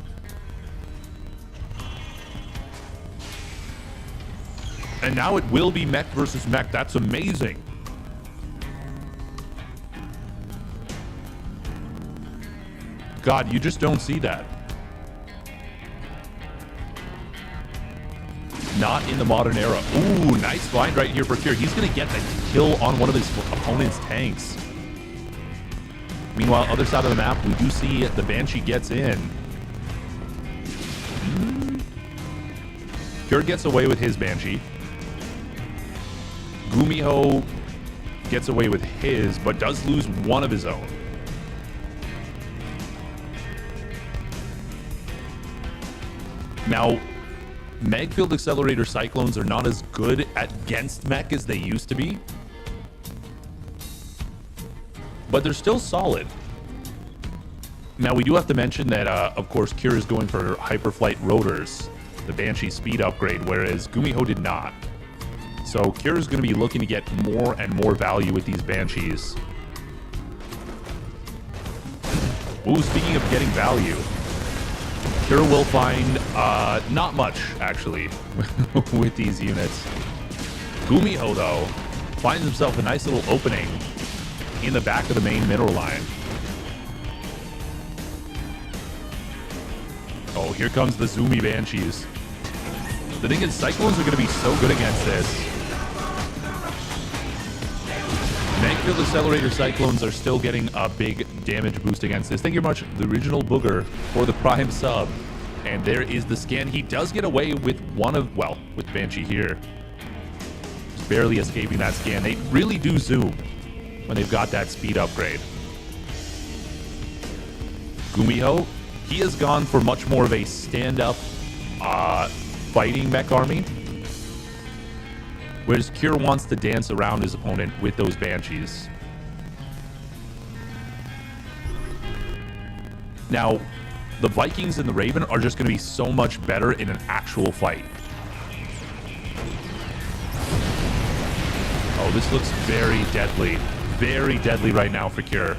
And now it will be mech versus mech. That's amazing. God, you just don't see that. Not in the modern era. Ooh, nice find right here for Cure. He's going to get the kill on one of his opponent's tanks. Meanwhile, other side of the map, we do see the Banshee gets in. Cure gets away with his Banshee. Gumiho gets away with his, but does lose one of his own. Now, Magfield Accelerator Cyclones are not as good against mech as they used to be, but they're still solid. Now, we do have to mention that, of course, Cure is going for Hyperflight Rotors, the Banshee speed upgrade, whereas Gumiho did not. So Cure is going to be looking to get more and more value with these Banshees. Ooh, speaking of getting value, Cure will find not much, actually, with these units. Gumiho, though, finds himself a nice little opening in the back of the main mineral line. Oh, here comes the Zoomy Banshees. The thing is, Cyclones are going to be so good against this. feel the Accelerator Cyclones are still getting a big damage boost against this. Thank you very much, the original Booger, for the Prime sub. And there is the scan. He does get away with one of, well, with Banshee here. Just barely escaping that scan. They really do zoom when they've got that speed upgrade. Gumiho, he has gone for much more of a stand-up fighting mech army. Whereas Cure wants to dance around his opponent with those Banshees. Now, the Vikings and the Raven are just going to be so much better in an actual fight. Oh, this looks very deadly right now for Cure.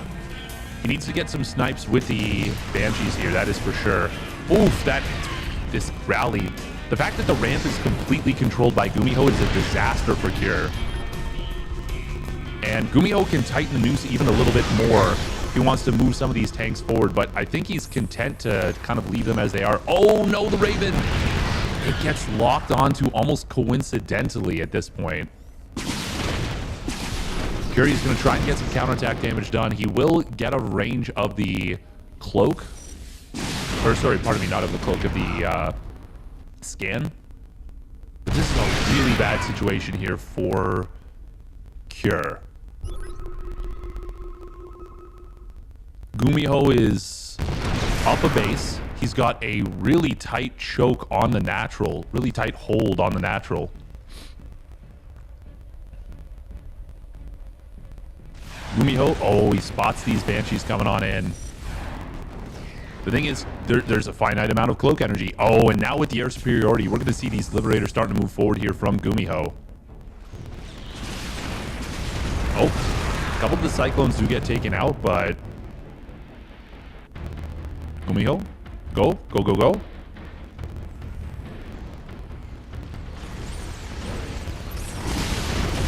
He needs to get some snipes with the Banshees here, that is for sure. Oof, this rally. The fact that the ramp is completely controlled by Gumiho is a disaster for Cure. And Gumiho can tighten the noose even a little bit more if he wants to move some of these tanks forward, but I think he's content to kind of leave them as they are. Oh no, the Raven! It gets locked onto almost coincidentally at this point. Curie's going to try and get some counterattack damage done. He will get a range of the cloak. Or sorry, pardon me, not of the cloak, of the scan. But this is a really bad situation here for Cure. Gumiho is up a base. He's got a really tight choke on the natural, really tight hold on the natural. Gumiho, oh, he spots these Banshees coming on in. The thing is, there's a finite amount of cloak energy. Oh, and now with the air superiority, we're going to see these Liberators starting to move forward here from Gumiho. Oh, a couple of the Cyclones do get taken out, but... Gumiho, go, go, go, go.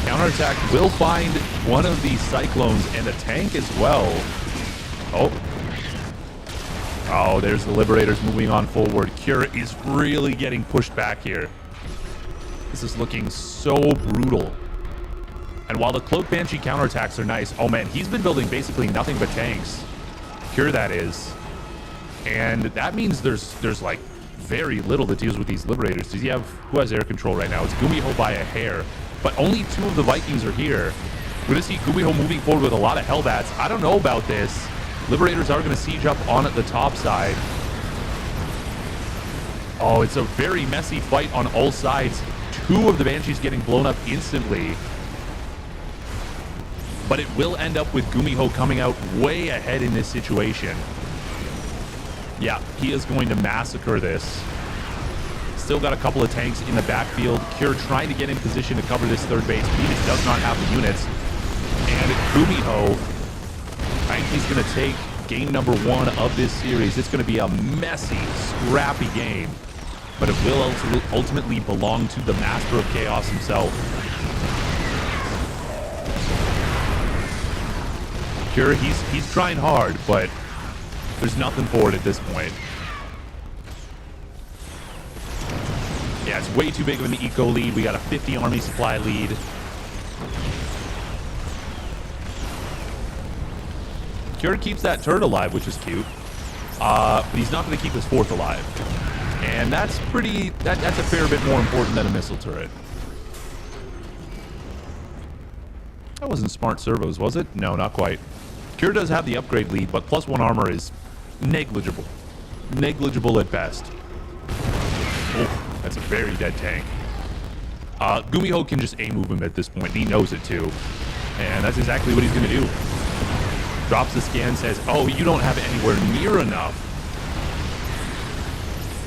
Counterattack will find one of these Cyclones and a tank as well. Oh. Oh, there's the Liberators moving on forward. Cure is really getting pushed back here. This is looking so brutal. And while the Cloak Banshee counterattacks are nice, oh man, he's been building basically nothing but tanks. Cure, that is. And that means there's like very little that deals with these Liberators. Does he have, who has air control right now? It's Gumiho by a hair. But only 2 of the Vikings are here. We're going to see Gumiho moving forward with a lot of Hellbats. I don't know about this. Liberators are going to siege up on the top side. Oh, it's a very messy fight on all sides. 2 of the Banshees getting blown up instantly. But it will end up with Gumiho coming out way ahead in this situation. Yeah, he is going to massacre this. Still got a couple of tanks in the backfield. Cure trying to get in position to cover this third base. Venus does not have the units. And Gumiho, I think he's going to take game number 1 of this series. It's going to be a messy, scrappy game. But it will ultimately belong to the Master of Chaos himself. Cure, he's trying hard, but there's nothing for it at this point. Yeah, it's way too big of an eco lead. We got a 50 army supply lead. Cure keeps that turret alive, which is cute. But he's not going to keep his 4th alive. And that's pretty... That's a fair bit more important than a missile turret. That wasn't smart servos, was it? No, not quite. Cure does have the upgrade lead, but +1 armor is negligible. Negligible at best. Oh. That's a very dead tank. Gumiho can just A-move him at this point. He knows it too. And that's exactly what he's going to do. Drops the scan, says, oh, you don't have it anywhere near enough.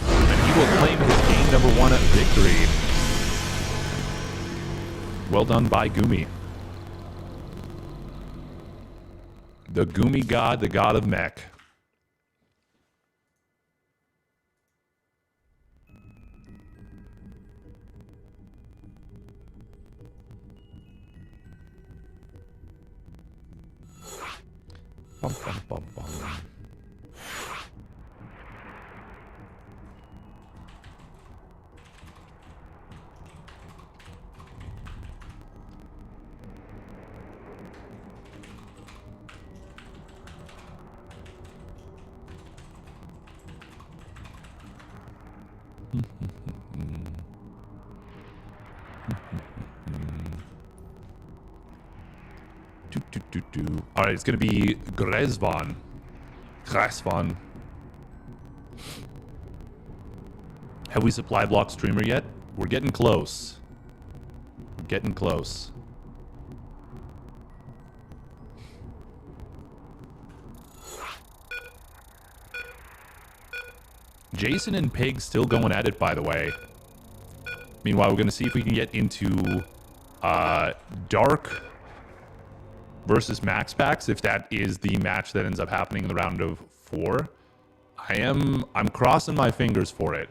And he will claim his game number 1 victory. Well done by Gumi. The Gumi God, the god of mech. Bum, bum, bum, bum. All right, it's going to be Gresvan. Gresvan. Have we supply block streamer yet? We're getting close. We're getting close. Jason and Pig still going at it, by the way. Meanwhile, we're going to see if we can get into Dark versus Max Packs, if that is the match that ends up happening in the round of 4. I'm crossing my fingers for it.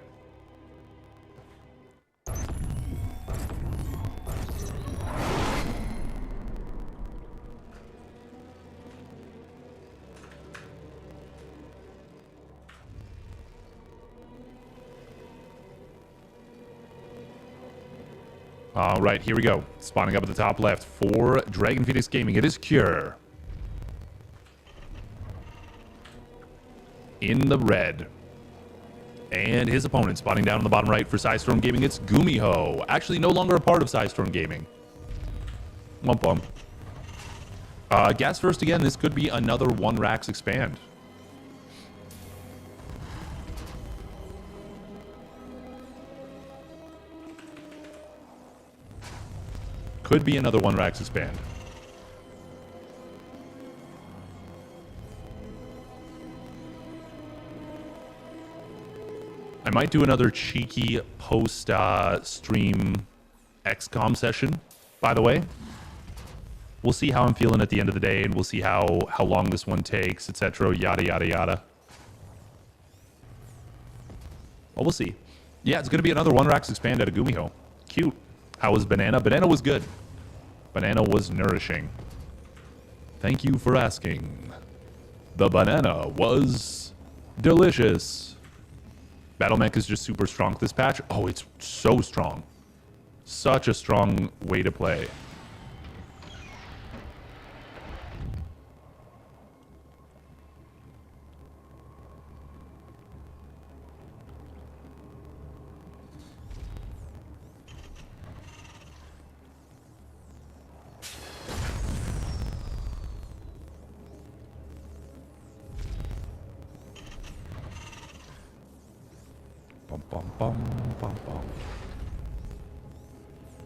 All right, here we go. Spawning up at the top left for Dragon Phoenix Gaming. It is Cure. In the red. And his opponent spawning down on the bottom right for Psystorm Gaming. It's Gumiho. Actually, no longer a part of Psystorm Gaming. Wump wump. Gas first again. This could be another 1 Rax expand. Could be another 1 Rax expand. I might do another cheeky post-stream XCOM session, by the way. We'll see how I'm feeling at the end of the day, and we'll see how long this one takes, etc. Yada, yada, yada. Well, we'll see. Yeah, it's going to be another 1 Rax expand at a Gumiho. Cute. How was Banana? Banana was good. Banana was nourishing. Thank you for asking. The banana was delicious. Battlemech is just super strong this patch. Oh, it's so strong. Such a strong way to play.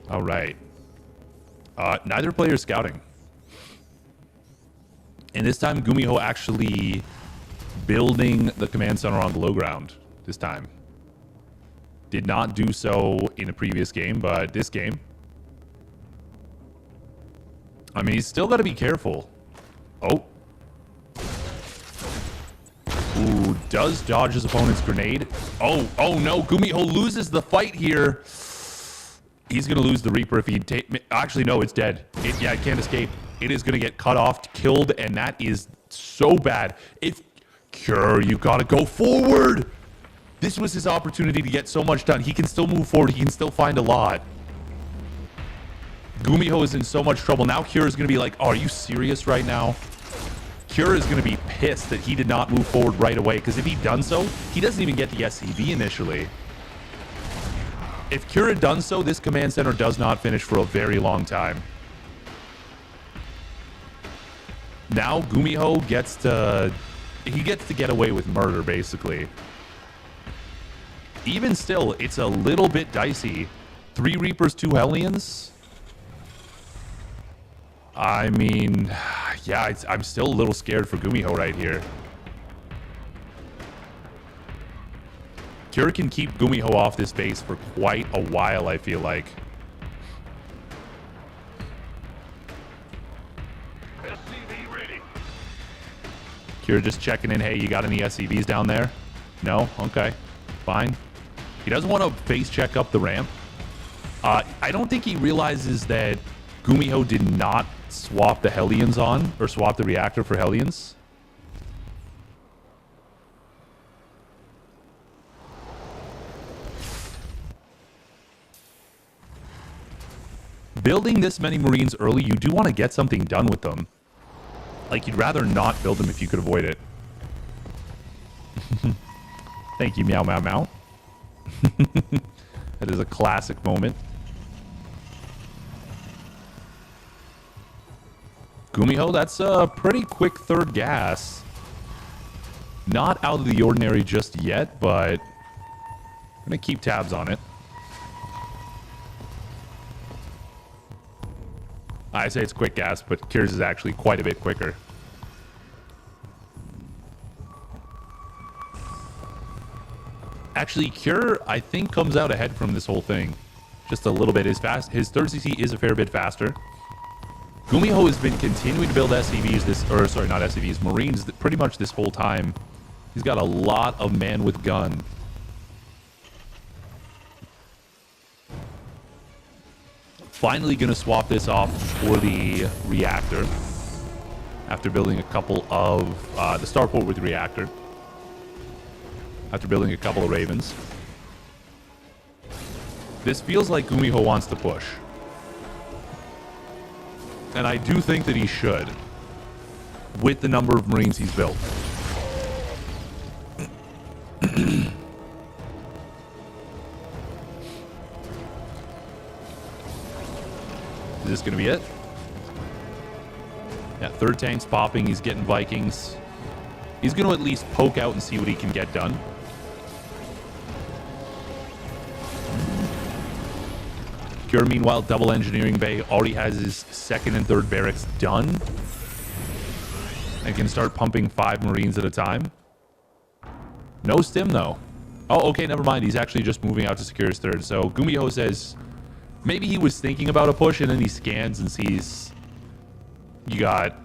All right. Neither player is scouting. And this time, Gumiho actually building the command center on the low ground this time. Did not do so in a previous game, but this game. I mean, he's still got to be careful. Oh. Ooh, does dodge his opponent's grenade. Oh no, Gumiho loses the fight here. He's going to lose the Reaper if he actually, no, it's dead. It can't escape. It is going to get cut off, killed, and that is so bad. If Cure, you got to go forward. This was his opportunity to get so much done. He can still move forward. He can still find a lot. Gumiho is in so much trouble. Now Cure is going to be like, oh, are you serious right now? Cure is going to be pissed that he did not move forward right away, because if he'd done so, he doesn't even get the SCV initially. If Cure had done so, this command center does not finish for a very long time. Now Gumiho gets to get away with murder, basically. Even still, it's a little bit dicey. 3 Reapers, 2 Hellions. I mean, yeah, I'm still a little scared for Gumiho right here. Cure can keep Gumiho off this base for quite a while, I feel like. SCV ready. Cure just checking in. Hey, you got any SCVs down there? No? Okay. Fine. He doesn't want to face check up the ramp. I don't think he realizes that Gumiho did not swap the Hellions on, or swap the reactor for Hellions. Building this many Marines early, you do want to get something done with them. Like, you'd rather not build them if you could avoid it. Thank you, meow, meow, meow. That is a classic moment. Gumiho, that's a pretty quick third gas. Not out of the ordinary just yet, but I'm going to keep tabs on it. I say it's quick gas, but Kyr's is actually quite a bit quicker. Actually, Kyr, I think, comes out ahead from this whole thing. Just a little bit. His third CC is a fair bit faster. Gumiho has been continuing to build SCVs not SCVs, Marines pretty much this whole time. He's got a lot of man with gun. Finally gonna swap this off for the reactor. After building a couple of, the starport with the reactor. After building a couple of Ravens. This feels like Gumiho wants to push. And I do think that he should. With the number of Marines he's built. Is this going to be it? Yeah, third tank's popping. He's getting Vikings. He's going to at least poke out and see what he can get done. Kyr, meanwhile, double engineering bay, already has his second and third barracks done. And can start pumping 5 Marines at a time. No stim, though. Oh, okay, never mind. He's actually just moving out to secure his third. So Gumiho says maybe he was thinking about a push, and then he scans and sees you got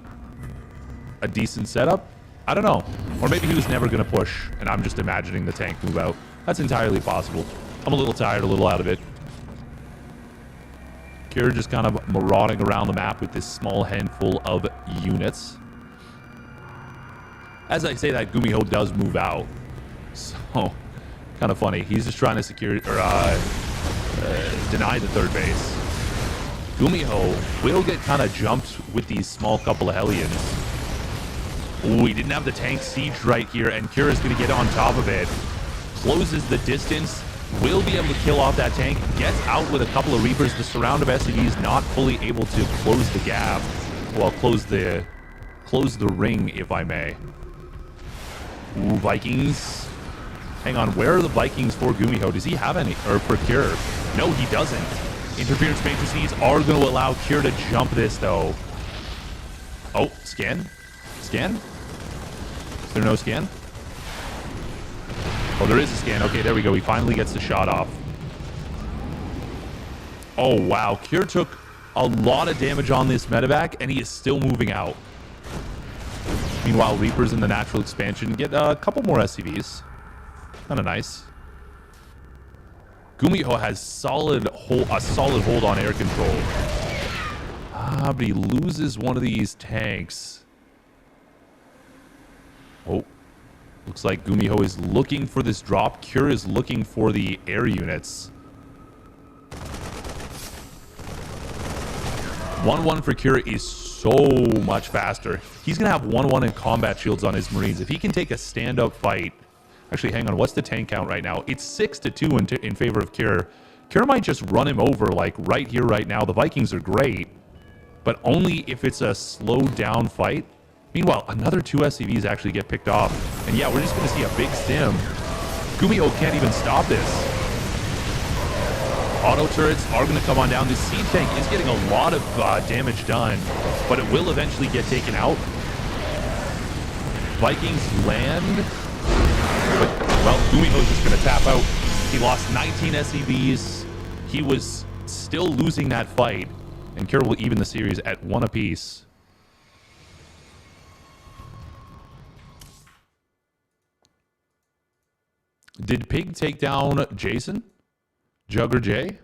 a decent setup. I don't know. Or maybe he was never going to push, and I'm just imagining the tank move out. That's entirely possible. I'm a little tired, a little out of it. Kyr just kind of marauding around the map with this small handful of units. As I say that, Gumiho does move out. So, kind of funny. He's just trying to secure, or deny the third base. Gumiho will get kind of jumped with these small couple of Hellions. Ooh, he didn't have the tank siege right here, and Kyr is going to get on top of it. Closes the distance. Will be able to kill off that tank. Gets out with a couple of Reapers. The surround of SCVs not fully able to close the gap. Well, close the ring, if I may. Ooh, Vikings. Hang on, where are the Vikings for Gumiho? Does he have any? Or for Kyr? No, he doesn't. Interference matrices are going to allow Kyr to jump this, though. Oh, scan? Scan? Is there no scan? Oh, there is a scan. Okay, there we go. He finally gets the shot off. Oh, wow. Kyr took a lot of damage on this medevac, and he is still moving out. Meanwhile, Reapers in the natural expansion get a couple more SCVs. Kind of nice. Gumiho has a solid hold on air control. Ah, but he loses one of these tanks. Oh. Looks like Gumiho is looking for this drop. Kyr is looking for the air units. 1-1 for Kyr is so much faster. He's going to have 1-1 in combat shields on his Marines. If he can take a stand-up fight... Actually, hang on. What's the tank count right now? It's 6-2 in favor of Kyr. Kyr might just run him over, like, right here, right now. The Vikings are great, but only if it's a slowed-down fight. Meanwhile, another 2 SCVs actually get picked off. And yeah, we're just going to see a big stim. Gumiho can't even stop this. Auto turrets are going to come on down. This siege tank is getting a lot of damage done, but it will eventually get taken out. Vikings land. But, well, Gumiho's just going to tap out. He lost 19 SCVs. He was still losing that fight. And Kyr will even the series at 1 apiece. Did Pig take down Jason? Jugger J?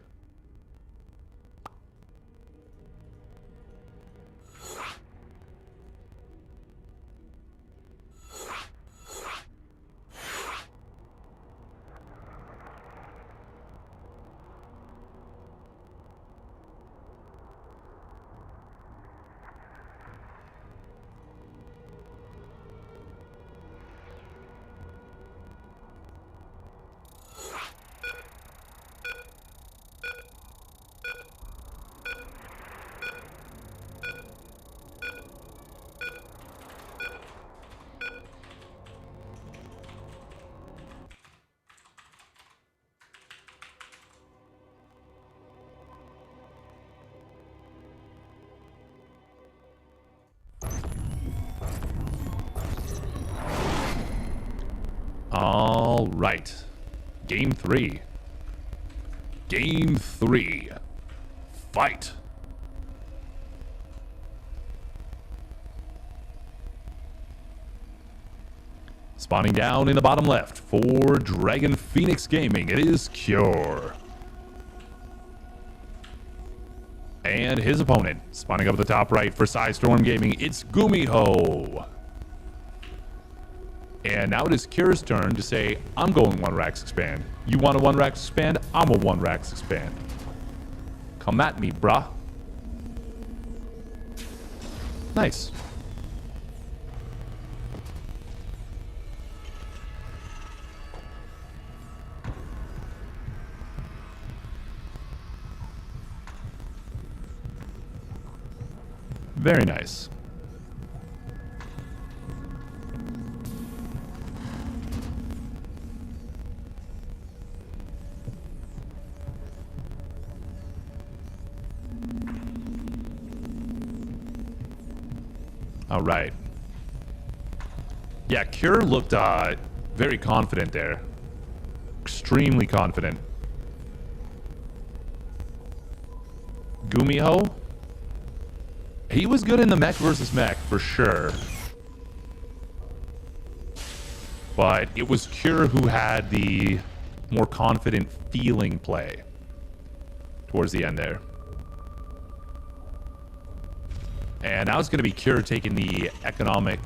All right. Game 3. Game 3. Fight. Spawning down in the bottom left for Dragon Phoenix Gaming, it is Cure. And his opponent, spawning up at the top right for Storm Gaming, it's Gumiho. And now it is Cure's turn to say, I'm going 1 Rax Expand. You want a 1 Rax Expand? I'm a 1 Rax Expand. Come at me, brah. Nice. Very nice. All right. Yeah, Cure looked very confident there. Extremely confident. Gumiho? He was good in the mech versus mech, for sure. But it was Cure who had the more confident feeling play towards the end there. And now it's going to be Cure taking the economic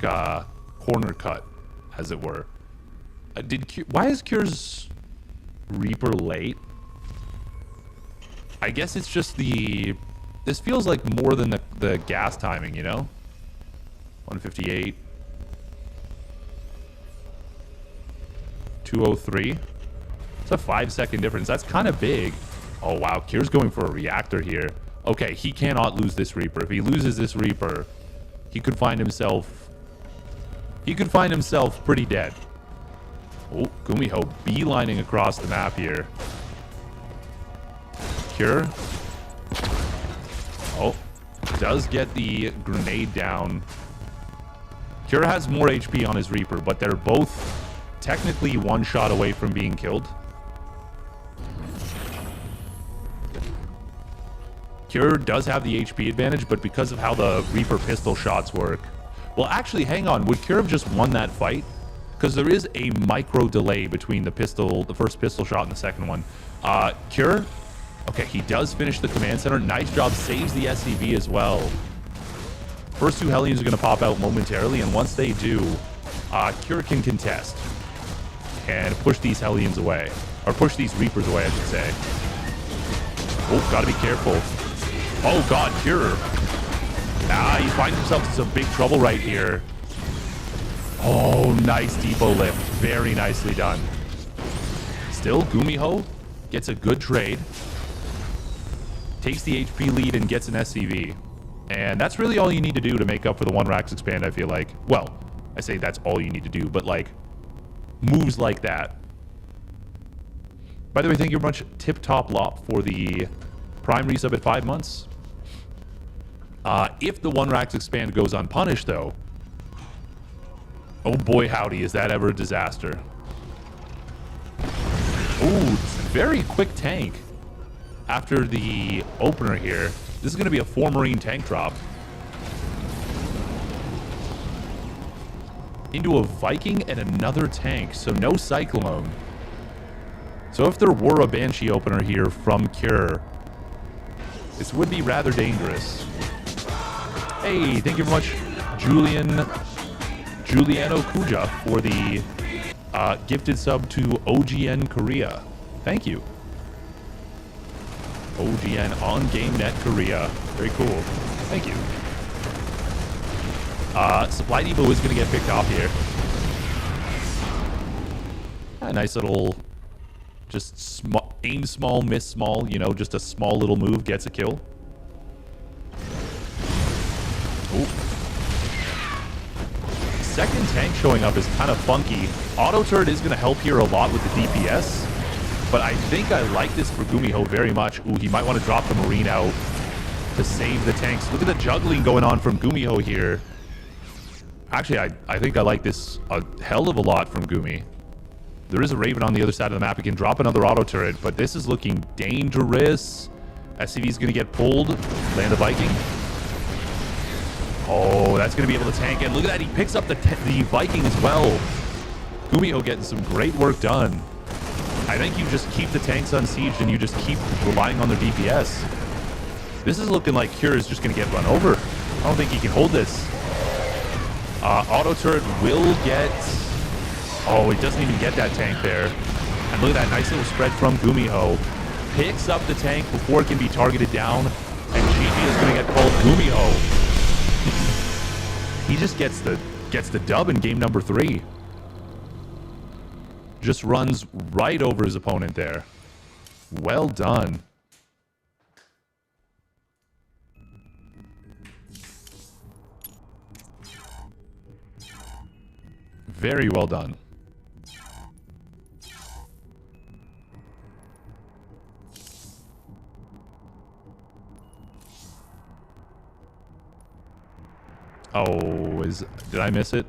corner cut, as it were. Why is Cure's Reaper late? I guess it's just the... This feels like more than the gas timing, you know? 158. 203. It's a 5-second difference. That's kind of big. Oh, wow. Cure's going for a reactor here. Okay, he cannot lose this Reaper. If he loses this Reaper, he could find himself... He could find himself pretty dead. Oh, Gumiho beelining across the map here. Cure... Oh, does get the grenade down. Cure has more HP on his Reaper, but they're both technically 1 shot away from being killed. Cure does have the HP advantage, but because of how the Reaper pistol shots work... Well, actually, hang on. Would Cure have just won that fight? Because there is a micro delay between the first pistol shot and the second one. Cure... Okay, he does finish the command center. Nice job. Saves the SCV as well. First 2 Hellions are going to pop out momentarily, and once they do, Cure can contest and push these Hellions away. Or push these Reapers away, I should say. Oh, gotta be careful. Oh, God, Cure. He finds himself in some big trouble right here. Oh, nice depot lift. Very nicely done. Still, Gumiho gets a good trade. Takes the HP lead and gets an SCV. And that's really all you need to do to make up for the 1 Rax Expand, I feel like. Well, I say that's all you need to do, but like, moves like that. By the way, thank you very much, Tip Top Lop, for the Prime resub at 5 months. If the 1 Rax Expand goes unpunished, though, oh boy howdy, is that ever a disaster. Ooh, very quick tank. After the opener here, this is going to be a 4 Marine tank drop. Into a Viking and another tank, so no Cyclone. So if there were a Banshee opener here from Cure, this would be rather dangerous. Hey, thank you very much, Giuliano Kuja, for the gifted sub to OGN Korea. Thank you. OGN on GameNet Korea. Very cool. Thank you. Supply Depot is going to get picked off here. A nice little, just aim small, miss small, you know, just a small little move gets a kill. Ooh. Second tank showing up is kind of funky. Auto turret is going to help here a lot with the DPS. But I think I like this for Gumiho very much. Ooh, he might want to drop the Marine out to save the tanks. Look at the juggling going on from Gumiho here. Actually, I think I like this a hell of a lot from Gumi. There is a Raven on the other side of the map. He can drop another auto turret, but this is looking dangerous. SCV's going to get pulled. Land the Viking. Oh, that's going to be able to tank it. Look at that. He picks up the Viking as well. Gumiho getting some great work done. I think you just keep the tanks unsieged and you just keep relying on their DPS. This is looking like Cure is just going to get run over. I don't think he can hold this. Auto turret will get... Oh, he doesn't even get that tank there. And look at that nice little spread from Gumiho. Picks up the tank before it can be targeted down. And Gigi is going to get pulled. Gumiho. He just gets the dub in game number 3. Just runs right over his opponent there. Well done. Very well done. Oh, did I miss it?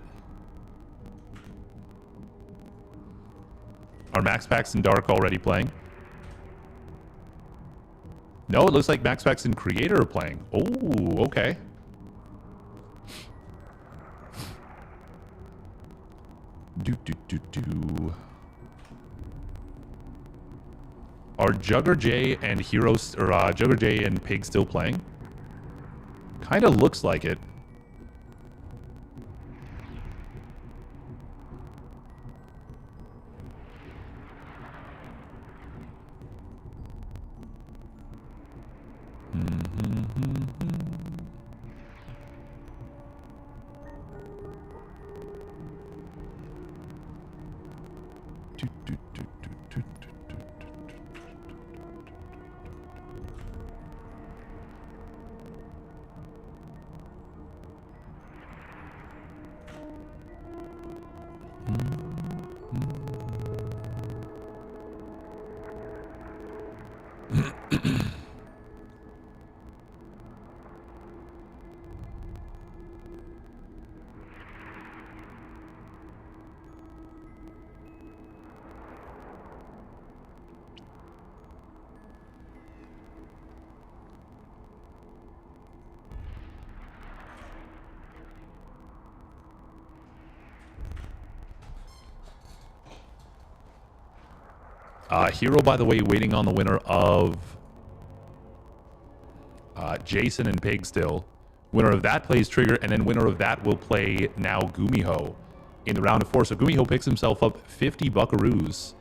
Are Max Pax and Dark already playing? No, it looks like Max Pax and Creator are playing. Oh, okay. Are Jugger J and Heroes or Jugger J and Pig still playing? Kind of looks like it. Hero, by the way, waiting on the winner of Jason and Pig still. Winner of that plays Trigger, and then winner of that will play now Gumiho in the round of 4. So Gumiho picks himself up 50 buckaroos.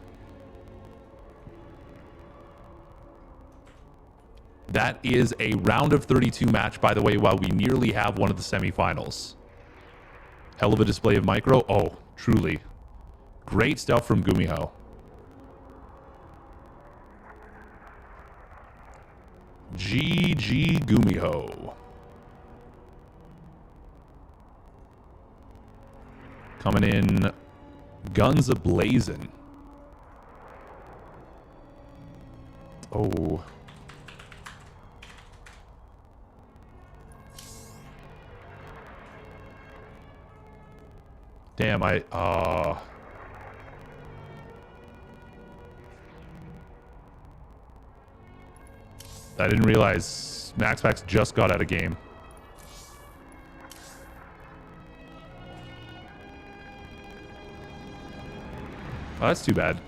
That is a round of 32 match, by the way, while we nearly have one of the semifinals. Hell of a display of micro. Oh, truly. Great stuff from Gumiho. GG Gumiho. Coming in guns a-blazing. Oh. Damn, I didn't realize Max Pax just got out of game. Oh, that's too bad.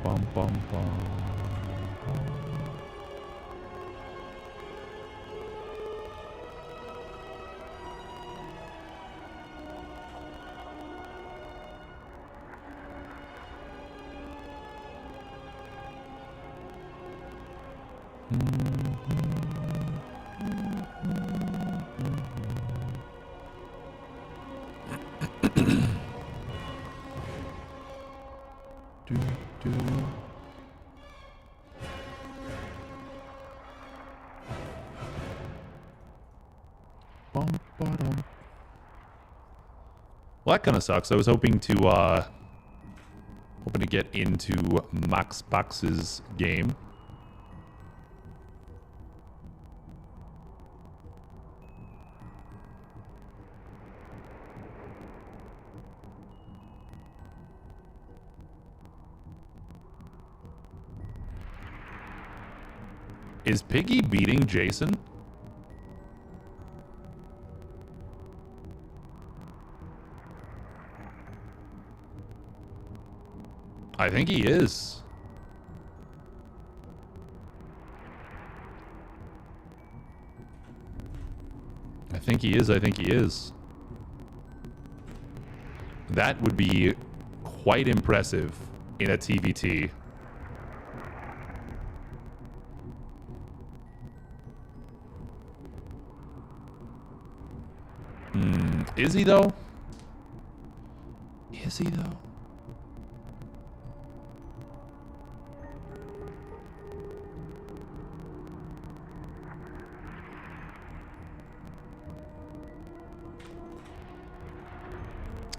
Bum, bum, bum. Bum. Well, that kind of sucks. I was hoping to get into Max Box's game. Is Piggy beating Jason? I think he is. I think he is. I think he is. That would be quite impressive in a TVT. Is he though? Is he though?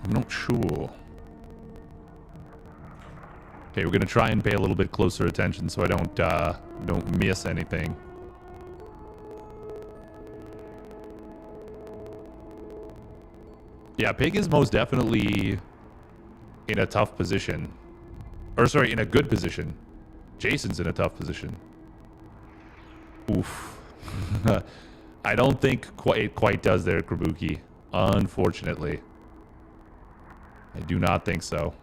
I'm not sure. Okay, we're gonna try and pay a little bit closer attention so I don't miss anything. Yeah, Pig is most definitely in a tough position. Or sorry, in a good position. Jason's in a tough position. Oof. I don't think it quite does there, Krabuki. Unfortunately. I do not think so.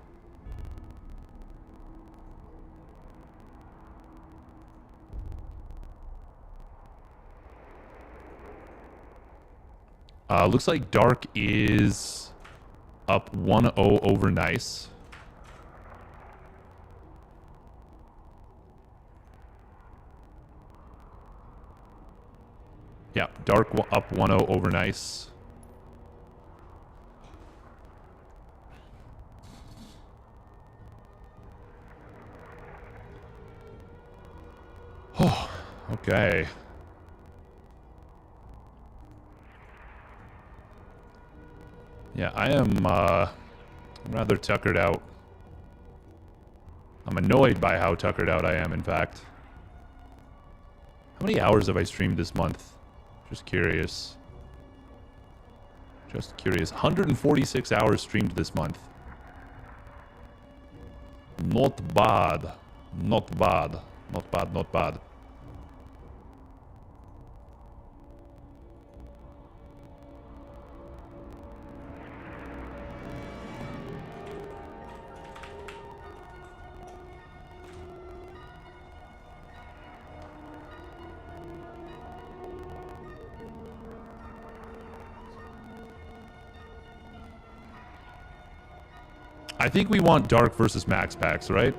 Looks like Dark is up 1-0 over Nice. Yeah, Dark up 1-0 over Nice. Oh, okay. Yeah, I am rather tuckered out. I'm annoyed by how tuckered out I am, in fact. How many hours have I streamed this month? Just curious. Just curious. 146 hours streamed this month. Not bad. Not bad. Not bad, not bad. I think we want Dark versus Max packs, right?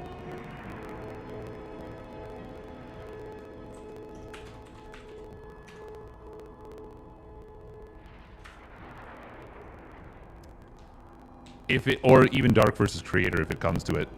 If it, or even Dark versus Creator if it comes to it.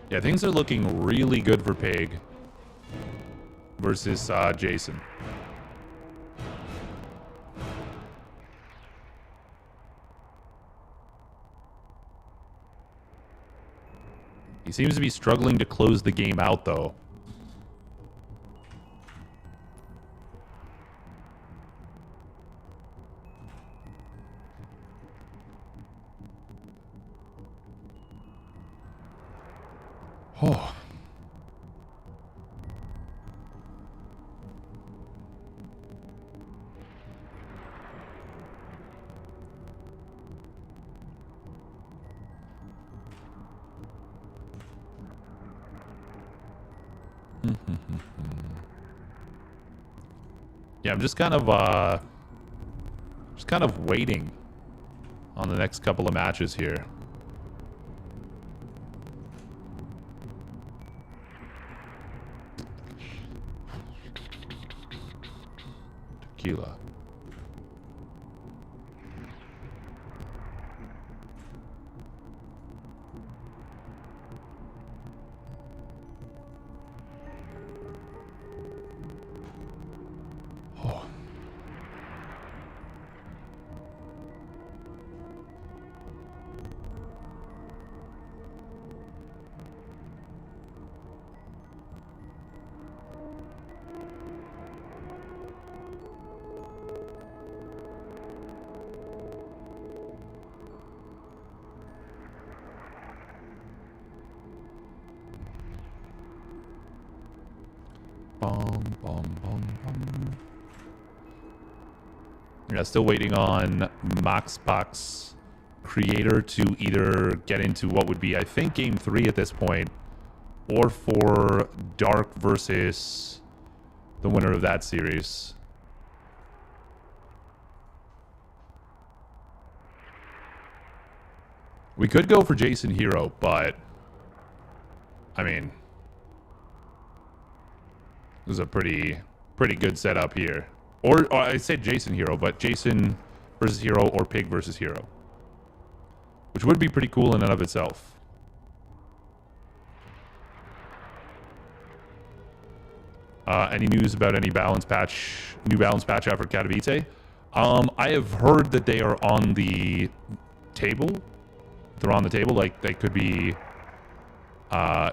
Yeah, things are looking really good for Pig versus Jason. He seems to be struggling to close the game out, though. Oh. Yeah, I'm just kind of waiting on the next couple of matches here. tequila. Oh. Bum, bum, bum, bum. Yeah, still waiting on Maxbox creator to either get into what would be, I think, game 3 at this point, or for Dark versus the winner of that series. We could go for Jason Hero, but I mean, this is a pretty good setup here. Or I said Jason Hero, but Jason versus Hero or Pig versus Hero, which would be pretty cool in and of itself. Any news about any balance patch, new balance patch out for Katowice? I have heard that they are on the table. They're on the table, like they could be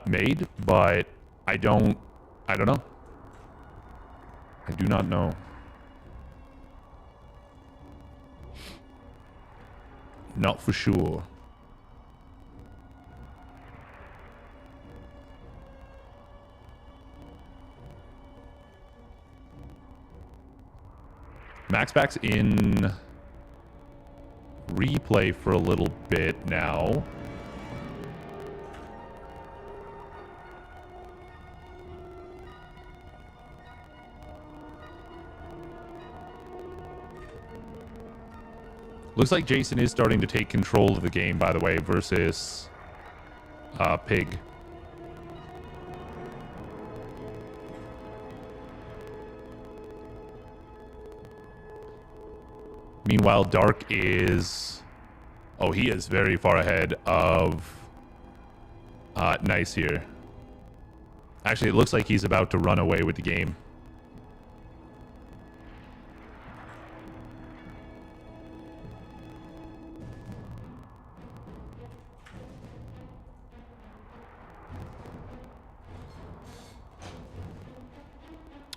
made, but I don't know. I do not know. Not for sure. Maxback's in replay for a little bit now. Looks like Jason is starting to take control of the game, by the way, versus Pig. Meanwhile, Dark is... Oh, he is very far ahead of Nice here. Actually, it looks like he's about to run away with the game.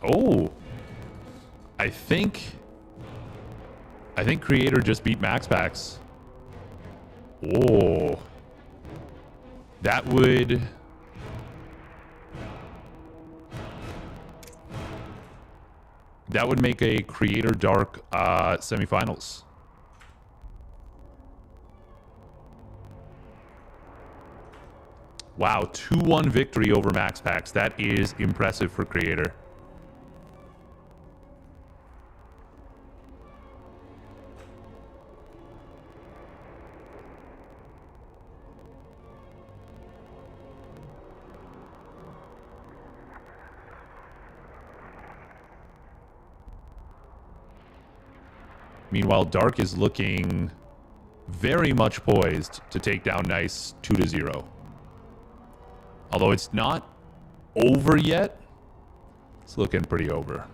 Oh, I think Creator just beat Maxpacks. Oh, that would make a Creator Dark semifinals. Wow, 2-1 victory over Maxpacks. That is impressive for Creator. Meanwhile, Dark is looking very much poised to take down Nice 2-0. Although it's not over yet, it's looking pretty over.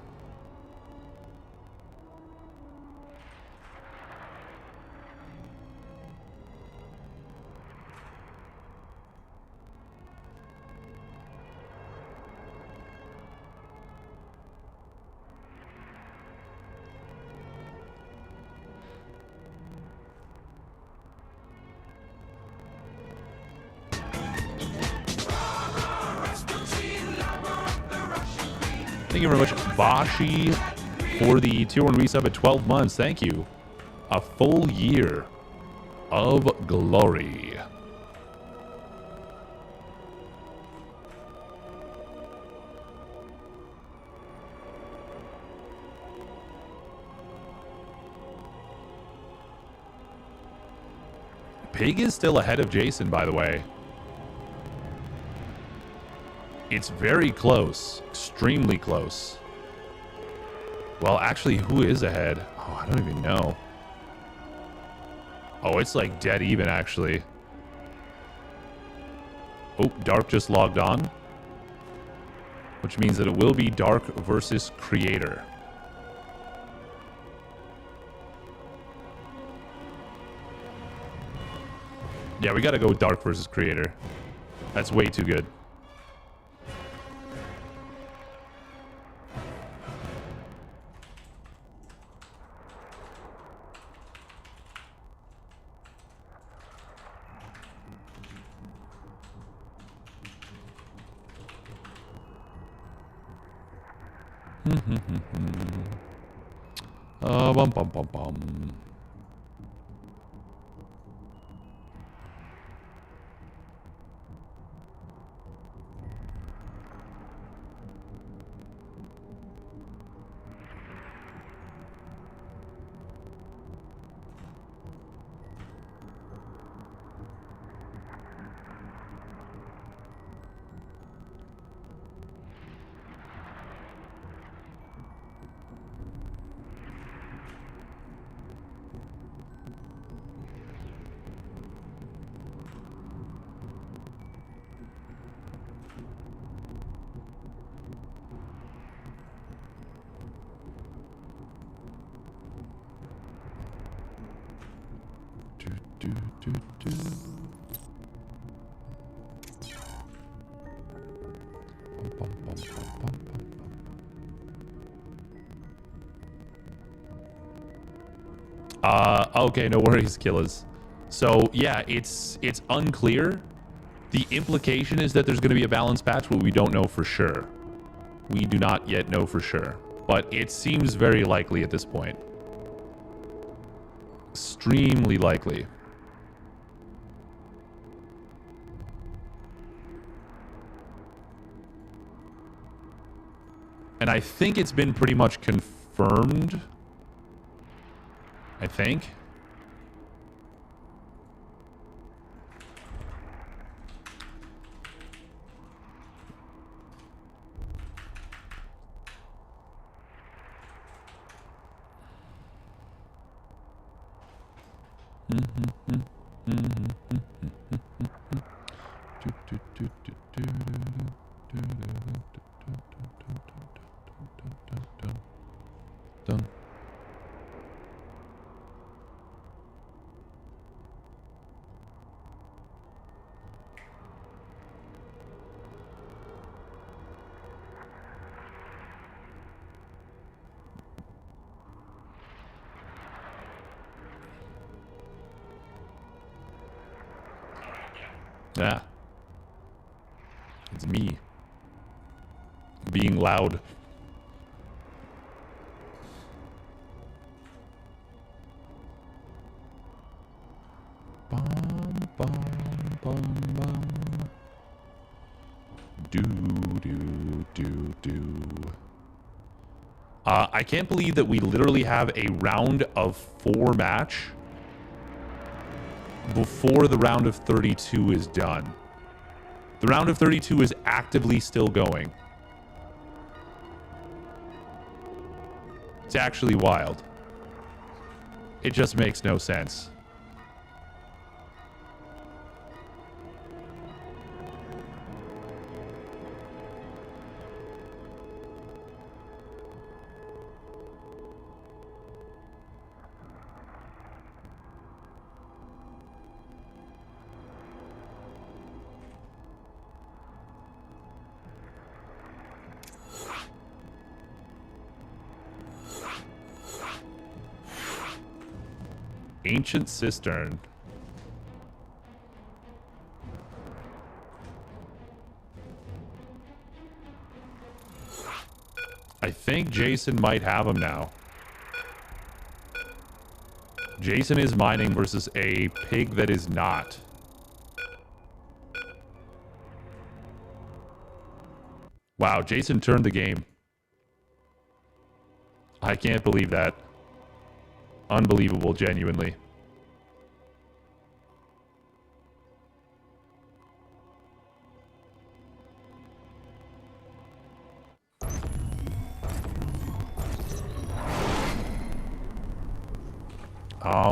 Thank you very much, Bashi, for the tier 1 resub at 12 months. Thank you. A full year of glory. Pig is still ahead of Jason, by the way. It's very close. Extremely close. Well, actually, who is ahead? Oh, I don't even know. Oh, it's like dead even, actually. Oh, Dark just logged on. Which means that it will be Dark versus Creator. Yeah, we gotta go Dark versus Creator. That's way too good. Bum bum bum bum. Okay, no worries, killers. So yeah, it's unclear. The implication is that there's going to be a balance patch, but we don't know for sure. We do not yet know for sure, but it seems very likely at this point. Extremely likely. And I think it's been pretty much confirmed. I think. Done. Yeah. It's me. Being loud. Bum, bum, bum, bum. Do, do, do, do. I can't believe that we literally have a round of 4 match before the round of 32 is done. The round of 32 is actively still going. It's actually wild. It just makes no sense. Ancient Cistern. I think Jason might have him now. Jason is mining versus a pig that is not. Wow, Jason turned the game. I can't believe that. Unbelievable, genuinely.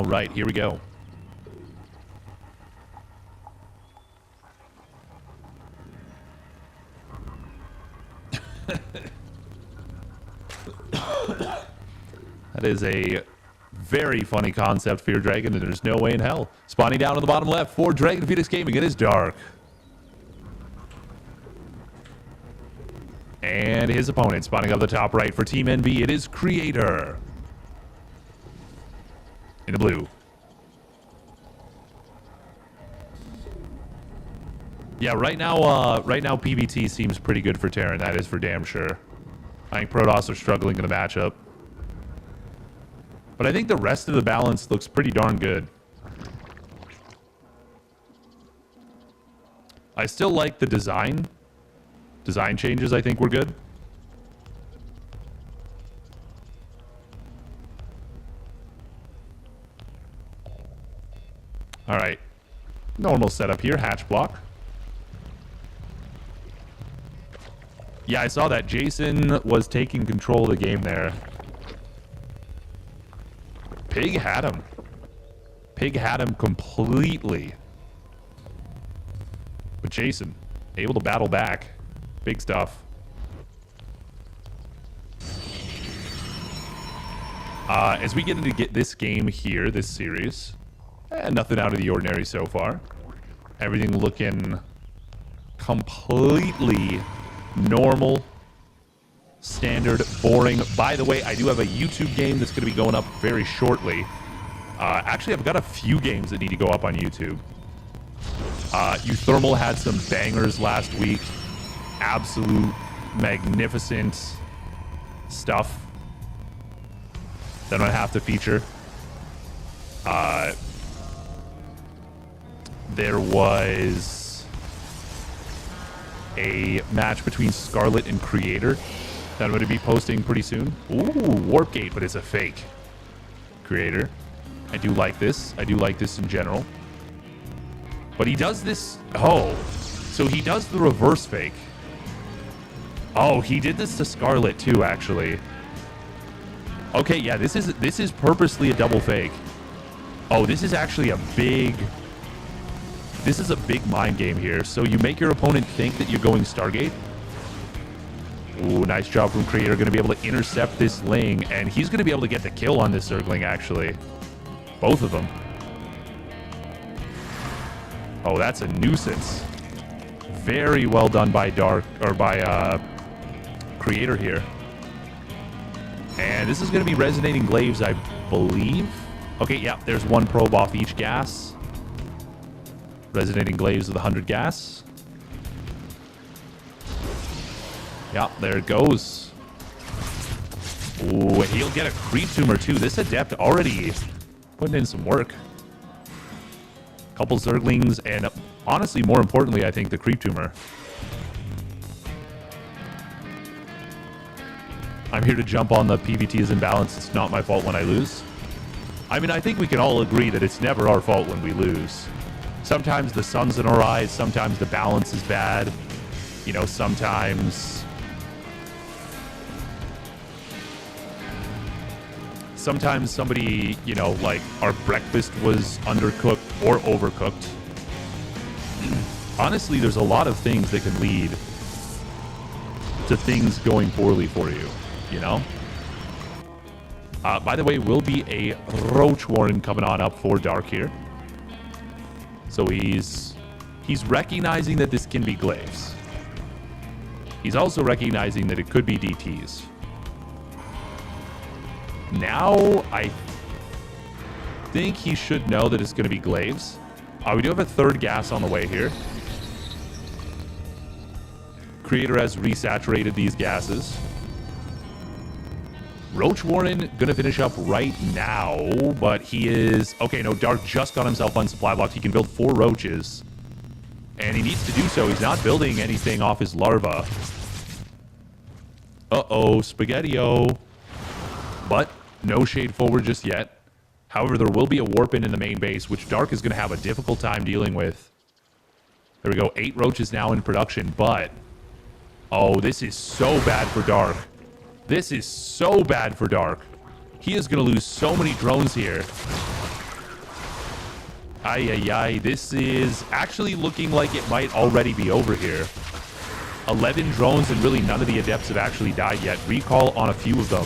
All right, here we go. That is a very funny concept, Fear Dragon, and there's no way in hell. Spawning down on the bottom left for Dragon Phoenix Gaming, it is Dark. And his opponent spawning up the top right for Team NV, it is Creator. In the blue. Yeah, right now PBT seems pretty good for Terran, that is for damn sure. I think Protoss are struggling in the matchup. But I think the rest of the balance looks pretty darn good. I still like the design. Design changes, I think, were good. All right. Normal setup here. Hatch block. Yeah, I saw that. Jason was taking control of the game there. Pig had him. Pig had him completely. But Jason, able to battle back. Big stuff. As we get into this game here, this series, nothing out of the ordinary so far. Everything looking completely normal, standard, boring. By the way, I do have a YouTube game that's going to be going up very shortly. Actually, I've got a few games that need to go up on YouTube. Euthermal had some bangers last week. Absolute magnificent stuff that I have to feature. There was a match between Scarlet and Creator that I'm going to be posting pretty soon. Ooh, Warp Gate, but it's a fake. Creator. I do like this. I do like this in general. But he does this... Oh. So he does the reverse fake. Oh, he did this to Scarlet too, actually. Okay, yeah, this is purposely a double fake. Oh, this is actually a big... This is a big mind game here. So you make your opponent think that you're going Stargate. Ooh, nice job from Creator. Going to be able to intercept this Ling. And he's going to be able to get the kill on this Zergling, actually. Both of them. Oh, that's a nuisance. Very well done by Creator here. And this is going to be Resonating Glaives, I believe. Okay, yeah, there's one probe off each gas. Resonating Glaives with 100 gas. Yeah, there it goes. Ooh, he'll get a creep tumor too. This Adept already putting in some work. Couple Zerglings, and honestly, more importantly, I think the creep tumor. I'm here to jump on the PVT is imbalanced. It's not my fault when I lose. I mean, I think we can all agree that it's never our fault when we lose. Sometimes the sun's in our eyes. Sometimes the balance is bad. You know, sometimes somebody, you know, like our breakfast was undercooked or overcooked. Honestly, there's a lot of things that can lead to things going poorly for you, you know? By the way, will be a Roach Warren coming on up for Dark here. So he's recognizing that this can be Glaives. He's also recognizing that it could be DTs. Now, I think he should know that it's going to be Glaives. We do have a third gas on the way here. Creator has resaturated these gases. Roach Warren going to finish up right now, but he is... Okay, no, Dark just got himself on supply block. He can build 4 Roaches, and he needs to do so. He's not building anything off his larva. Uh-oh, Spaghetti-O. But no shade forward just yet. However, there will be a warp in the main base, which Dark is going to have a difficult time dealing with. There we go. 8 Roaches now in production, but... Oh, this is so bad for Dark. This is so bad for Dark. He is going to lose so many drones here. Ay, ay, ay. This is actually looking like it might already be over here. 11 drones, and really none of the adepts have actually died yet. Recall on a few of them.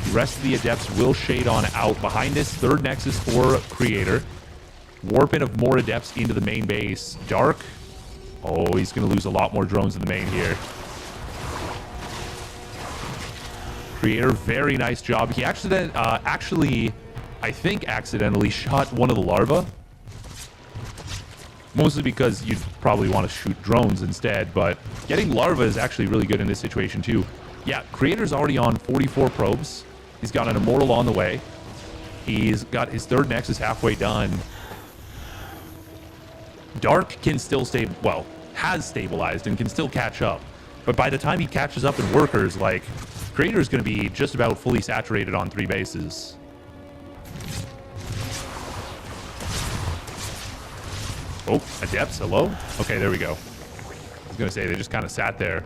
The rest of the adepts will shade on out. Behind this, third Nexus for Creator. Warp in of more adepts into the main base. Dark. Oh, he's going to lose a lot more drones in the main here. Creator, very nice job. He actually, I think, accidentally shot one of the larvae. Mostly because you'd probably want to shoot drones instead, but getting larvae is actually really good in this situation too. Yeah, Creator's already on 44 probes. He's got an Immortal on the way. He's got his third Nexus halfway done. Dark can still stay, well, has stabilized and can still catch up. But by the time he catches up in workers, like, Creator's going to be just about fully saturated on 3 bases. Oh, adepts, hello? Okay, there we go. I was going to say, they just kind of sat there.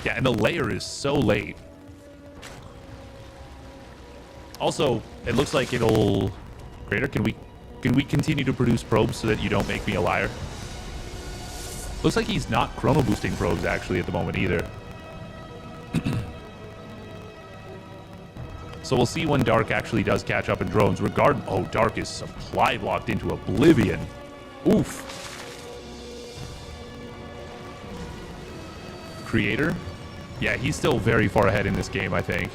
Yeah, and the layer is so late. Also, it looks like it'll... Creator, can we continue to produce probes so that you don't make me a liar? Looks like he's not chrono boosting probes actually at the moment either. So we'll see when Dark actually does catch up in drones. Oh, Dark is supply blocked into oblivion. Oof. Creator? Yeah, he's still very far ahead in this game, I think.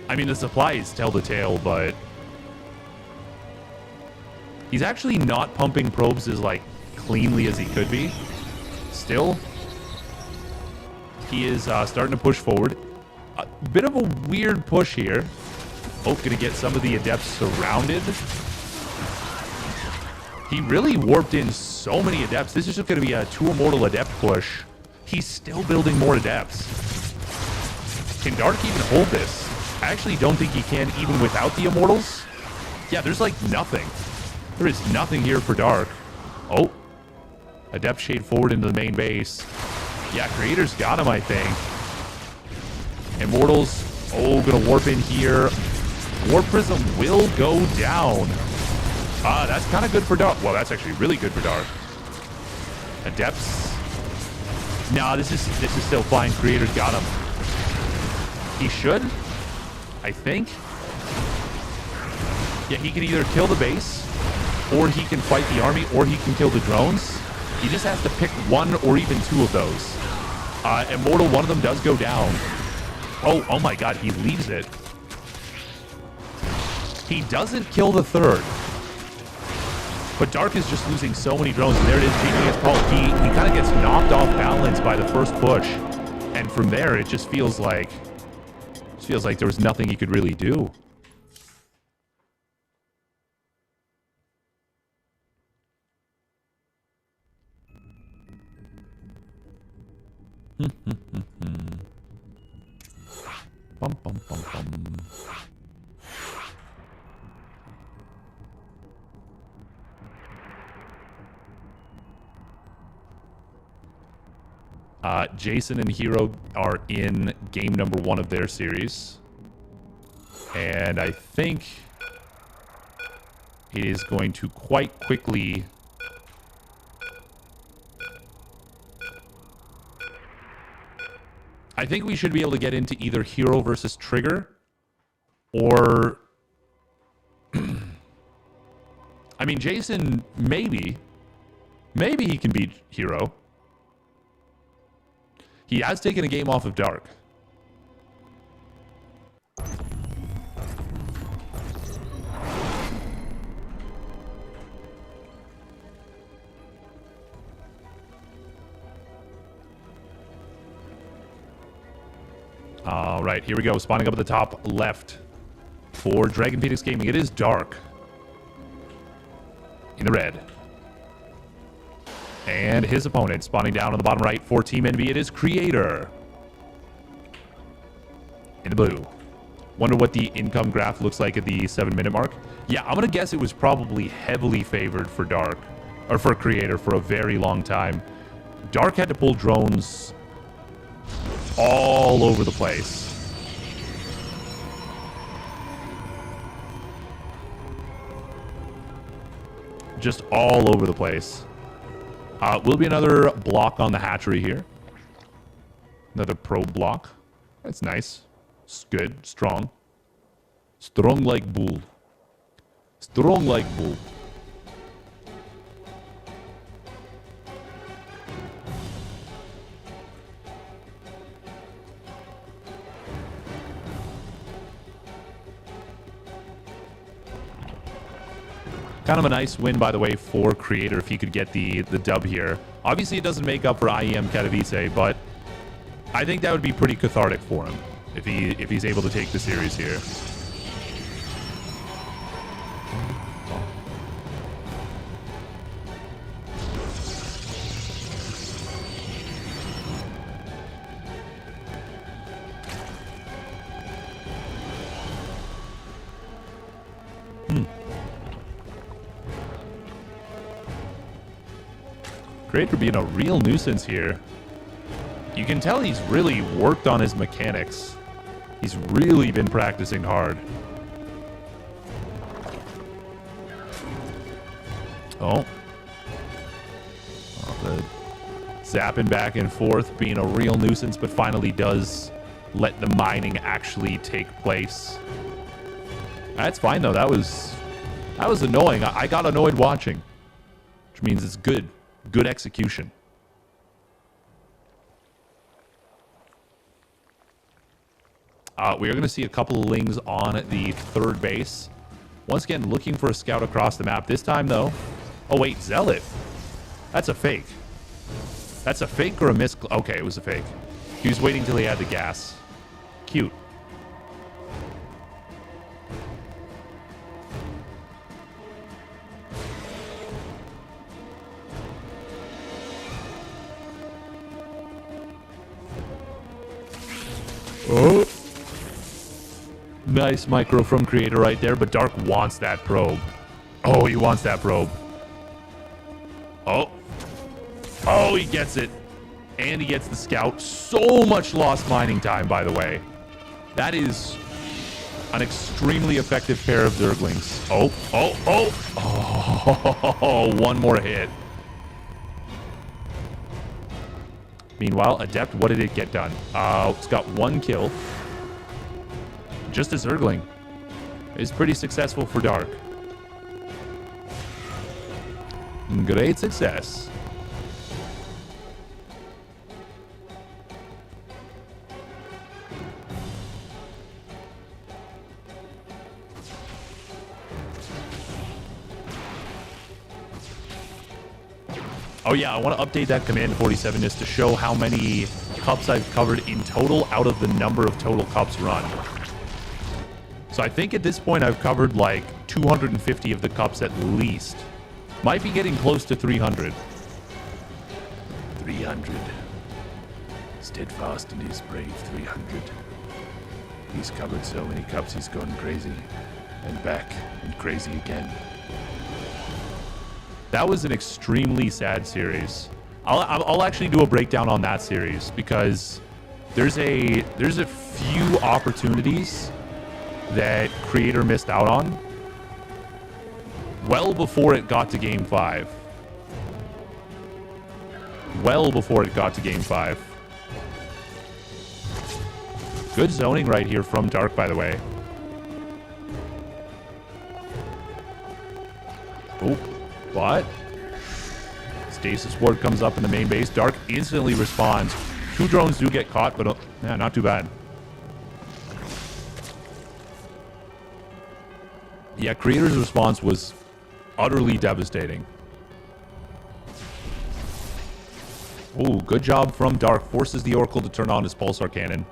I mean, the supplies tell the tale, but... he's actually not pumping probes as, like, cleanly as he could be. Still, he is starting to push forward. A bit of a weird push here. Oh, gonna get some of the adepts surrounded. He really warped in so many adepts. This is just gonna be a 2 Immortal adept push. He's still building more adepts. Can Dark even hold this? I actually don't think he can even without the Immortals. Yeah, there's like nothing. There is nothing here for Dark. Oh. Adept shade forward into the main base. Yeah, Creator's got him, I think. Immortals. Oh, gonna warp in here. Warp Prism will go down. That's kind of good for Dark. Well, that's actually really good for Dark. Adepts. Nah, this is still fine. Creator's got him. He should, I think. Yeah, he can either kill the base, or he can fight the army, or he can kill the drones. He just has to pick 1 or even 2 of those. Immortal, one of them does go down. Oh my god, he leaves it. He doesn't kill the third. But Dark is just losing so many drones, and there it is, changing his call. He kind of gets knocked off balance by the first push. And from there, it just feels like there was nothing he could really do. Bum, bum, bum, bum. Jason and Hero are in game number 1 of their series. And I think it is going to quite quickly... I think we should be able to get into either Hero versus Trigger, or... I mean, Jason, maybe he can beat Hero. He has taken a game off of Dark. All right, here we go. Spawning up at the top left for Dragon Phoenix Gaming. It is Dark in the red. And his opponent spawning down on the bottom right for Team NV. It is Creator in the blue. Wonder what the income graph looks like at the 7-minute mark. Yeah, I'm going to guess it was probably heavily favored for Dark, or for Creator, for a very long time. Dark had to pull drones all over the place. just all over the place. Will be another block on the hatchery here. Another probe block. That's nice. It's good. Strong. Strong like bull. Strong like bull. Kind of a nice win, by the way, for Creator if he could get the dub here. Obviously, it doesn't make up for IEM Katowice, but I think that would be pretty cathartic for him if he's able to take the series here. Creator being a real nuisance here. You can tell he's really worked on his mechanics. He's really been practicing hard. Oh. The zapping back and forth, being a real nuisance, but finally does let the mining actually take place. That's fine though. That was annoying. I got annoyed watching, which means it's good. Good execution. We are going to see a couple of lings on the third base. Once again, looking for a scout across the map. This time, though... Oh, wait, Zealot. That's a fake. That's a fake or a miss... Okay, it was a fake. He was waiting till he had the gas. Cute. Oh. Nice micro from Creator right there, but Dark wants that probe. Oh, he wants that probe. Oh. Oh, he gets it. And he gets the scout. So much lost mining time, by the way. That is an extremely effective pair of Zerglings. Oh, oh, oh. Oh, one more hit. Meanwhile, Adept, what did it get done? It's got one kill. Just a Zergling. It's pretty successful for Dark. Great success. Oh yeah, I want to update that Command 47 just to show how many cups I've covered in total out of the number of total cups run. So I think at this point I've covered like 250 of the cups at least. Might be getting close to 300. 300. Steadfast and his brave 300. He's covered so many cups he's gone crazy. And back and crazy again. That was an extremely sad series. I'll actually do a breakdown on that series because there's a few opportunities that Creator missed out on well before it got to Game 5. Well before it got to Game 5. Good zoning right here from Dark, by the way. Oh. But Stasis Ward comes up in the main base. Dark instantly responds. 2 drones do get caught, but yeah, not too bad. Yeah, Creator's response was utterly devastating. Ooh, good job from Dark. Forces the Oracle to turn on his Pulsar Cannon.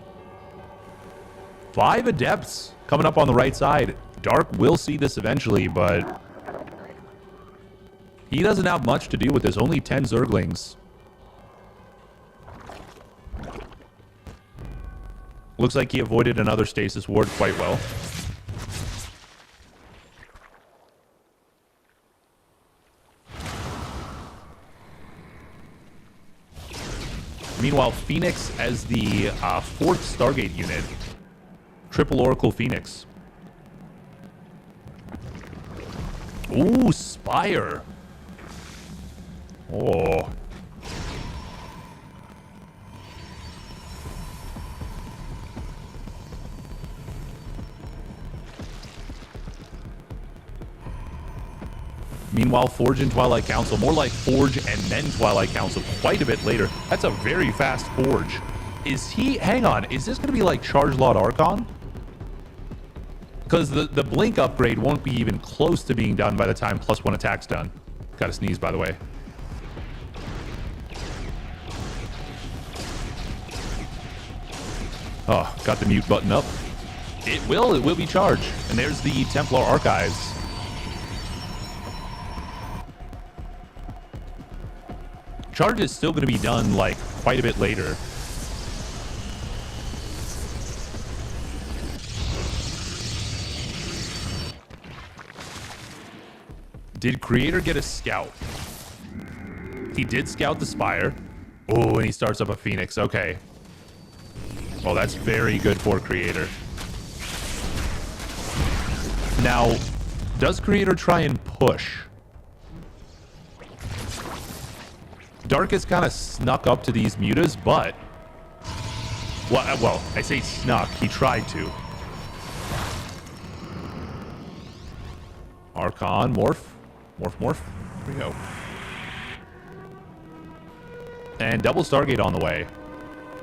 5 Adepts coming up on the right side. Dark will see this eventually, but he doesn't have much to do with this. Only 10 Zerglings. Looks like he avoided another Stasis Ward quite well. Meanwhile, Phoenix as the 4th Stargate unit. Triple Oracle Phoenix. Ooh, Spire. Oh. Meanwhile, Forge and Twilight Council, more like Forge and then Twilight Council, quite a bit later. That's a very fast Forge. Is he... Hang on. Is this going to be like Charge Lot Archon? Because the Blink upgrade won't be even close to being done by the time +1 attack's done. Gotta sneeze, by the way. Oh, got the mute button up. It will be charged. And there's the Templar Archives. Charge is still going to be done, like, quite a bit later. Did Creator get a scout? He did scout the Spire. Oh, and he starts up a Phoenix. Okay. Well, that's very good for Creator. Now, does Creator try and push? Dark has kind of snuck up to these mutas, but... Well, I say snuck. He tried to. Archon, morph. Morph. Here we go. And double Stargate on the way.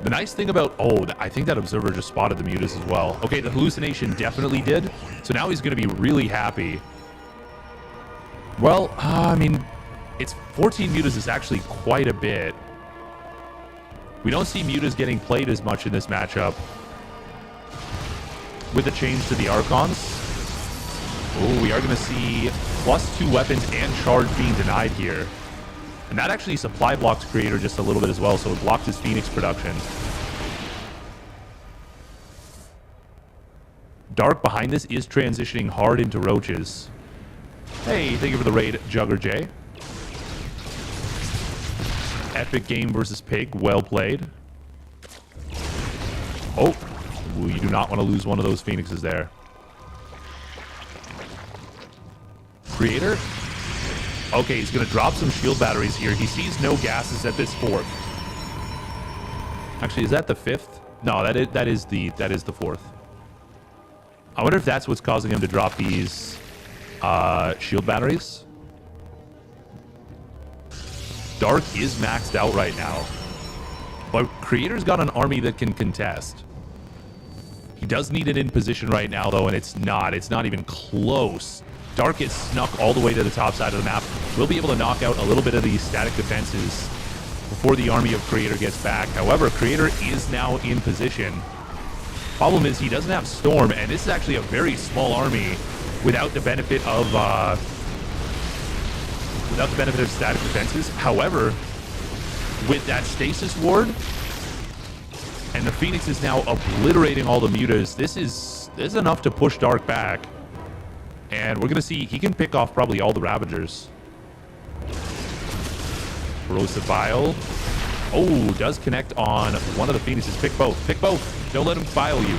The nice thing about... Oh, I think that Observer just spotted the mutas as well. Okay, the hallucination definitely did. So now he's going to be really happy. Well, I mean... It's 14 mutas is actually quite a bit. We don't see mutas getting played as much in this matchup. With the change to the Archons. Oh, we are going to see +2 weapons and charge being denied here. And that actually supply blocks Creator just a little bit as well, so it blocked his Phoenix production. Dark behind this is transitioning hard into roaches. Hey, thank you for the raid, Jugger J. Epic game versus Pig. Well played. Oh. Ooh, you do not want to lose one of those Phoenixes there. Creator. Okay, he's going to drop some shield batteries here. He sees no gases at this 4th. Actually, is that the 5th? No, that is the 4th. I wonder if that's what's causing him to drop these shield batteries. Dark is maxed out right now. But Creator's got an army that can contest. He does need it in position right now, though, and it's not. It's not even close. Dark gets snuck all the way to the top side of the map. We'll be able to knock out a little bit of these static defenses before the army of Creator gets back. However, Creator is now in position. Problem is, he doesn't have Storm, and this is actually a very small army without the benefit of... without the benefit of static defenses. However, with that stasis ward and the Phoenix is now obliterating all the mutas, this is enough to push Dark back. And we're going to see he can pick off probably all the Ravagers. Corrosive Bile. Oh, does connect on one of the Phoenixes. Pick both. Pick both. Don't let him bile you.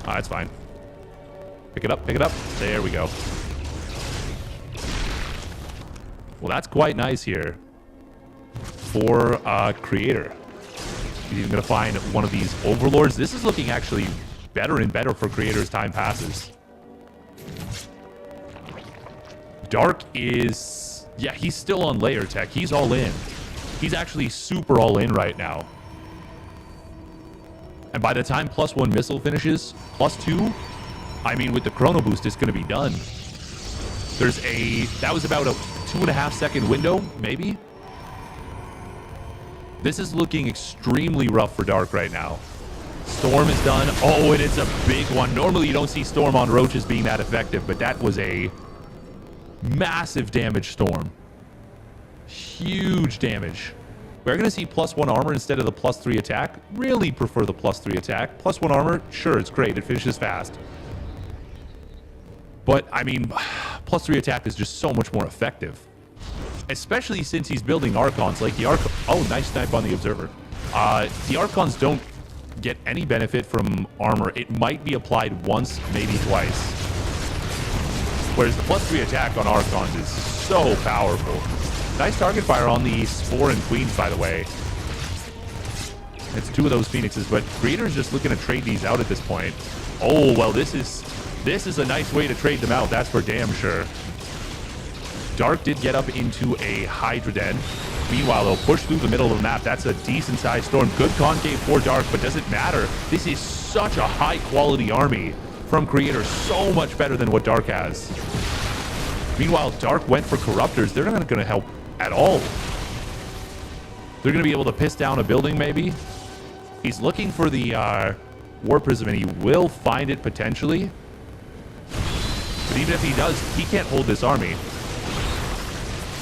Ah, that's fine. Pick it up. Pick it up. There we go. Well, that's quite nice here for Creator. He's even going to find one of these Overlords. This is looking actually better and better for Creator as time passes. Dark is... Yeah, he's still on layer tech. He's all in. He's actually super all in right now. And by the time +1 missile finishes, +2, I mean, with the chrono boost, it's going to be done. There's a... That was about a 2.5 second window, maybe? This is looking extremely rough for Dark right now. Storm is done. Oh, and it's a big one. Normally you don't see Storm on roaches being that effective, but that was a massive damage Storm. Huge damage. We're going to see +1 armor instead of the +3 attack. Really prefer the +3 attack. +1 armor, sure, it's great. It finishes fast. But, I mean, +3 attack is just so much more effective. Especially since he's building Archons. Like the Oh, nice snipe on the Observer. The Archons don't get any benefit from armor. It might be applied once, maybe twice. Whereas the +3 attack on Archons is so powerful. Nice target fire on the Spore and Queens, by the way. It's two of those Phoenixes, but Creator's just looking to trade these out at this point. Oh, well, this is a nice way to trade them out. That's for damn sure. Dark did get up into a Hydra Den. Meanwhile, they'll push through the middle of the map. That's a decent-sized storm. Good concave for Dark, but doesn't matter. This is such a high-quality army from Creator. So much better than what Dark has. Meanwhile, Dark went for Corruptors. They're not going to help at all. They're going to be able to piss down a building, maybe. He's looking for the War Prism, and he will find it potentially. But even if he does, he can't hold this army.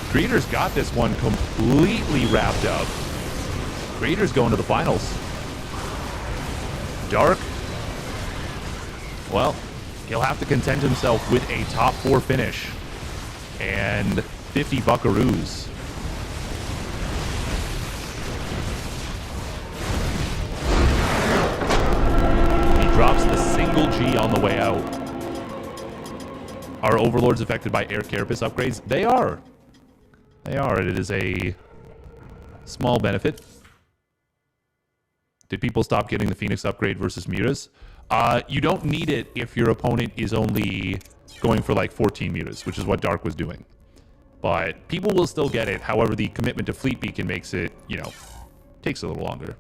Creator's got this one completely wrapped up. Creator's going to the finals. Dark, well, he'll have to content himself with a top 4 finish and 50 buckaroos. He drops the single G on the way out. Are Overlords affected by Air Carapace upgrades? They are. They are. It is a small benefit. Did people stop getting the Phoenix upgrade versus Mutas? You don't need it if your opponent is only going for like 14 Mutas, which is what Dark was doing. But people will still get it. However, the commitment to Fleet Beacon makes it, you know, takes a little longer.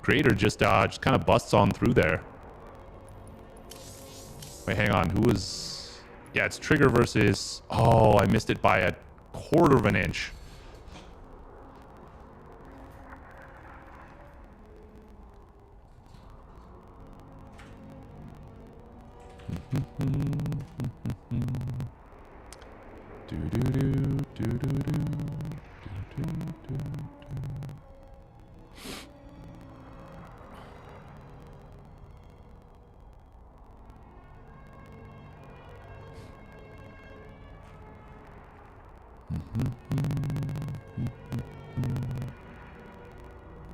Creator just kind of busts on through there. Wait, hang on. Who was... Yeah, it's Trigger versus... Oh, I missed it by a quarter of an inch.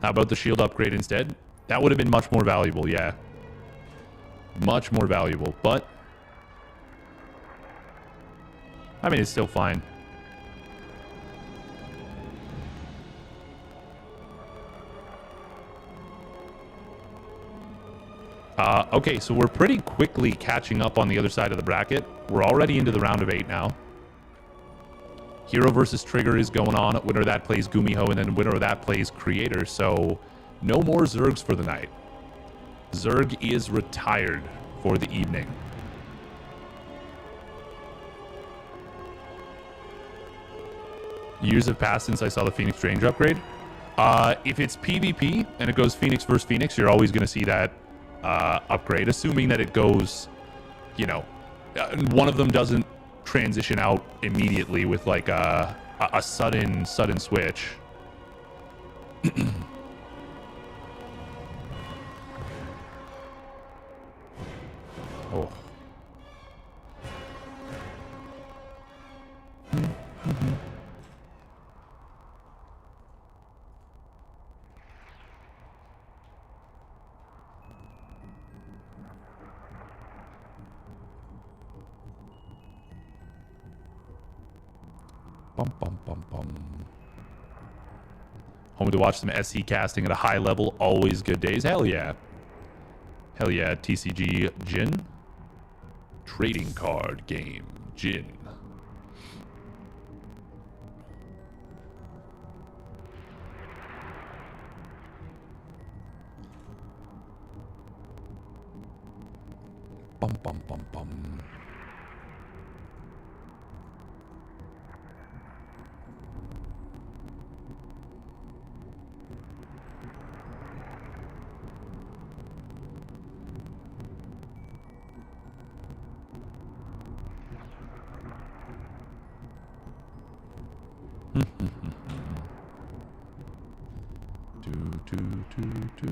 How about the shield upgrade instead? That would have been much more valuable, yeah. Much more valuable, but... I mean, it's still fine. Okay, so we're pretty quickly catching up on the other side of the bracket. We're already into the round of 8 now. Hero versus Trigger is going on. Winner of that plays Gumiho, and then winner of that plays Creator. So, no more Zergs for the night. Zerg is retired for the evening. Years have passed since I saw the Phoenix Ranger upgrade. If it's PvP and it goes Phoenix versus Phoenix, you're always going to see that upgrade, assuming that it goes, you know, one of them doesn't transition out immediately with like a sudden switch. Oh. Bum, bum, bum, bum. Home to watch some SC casting at a high level. Always good days. Hell yeah. Hell yeah. TCG Jin. Trading card game. Jin. Bum, bum, bum, bum. do.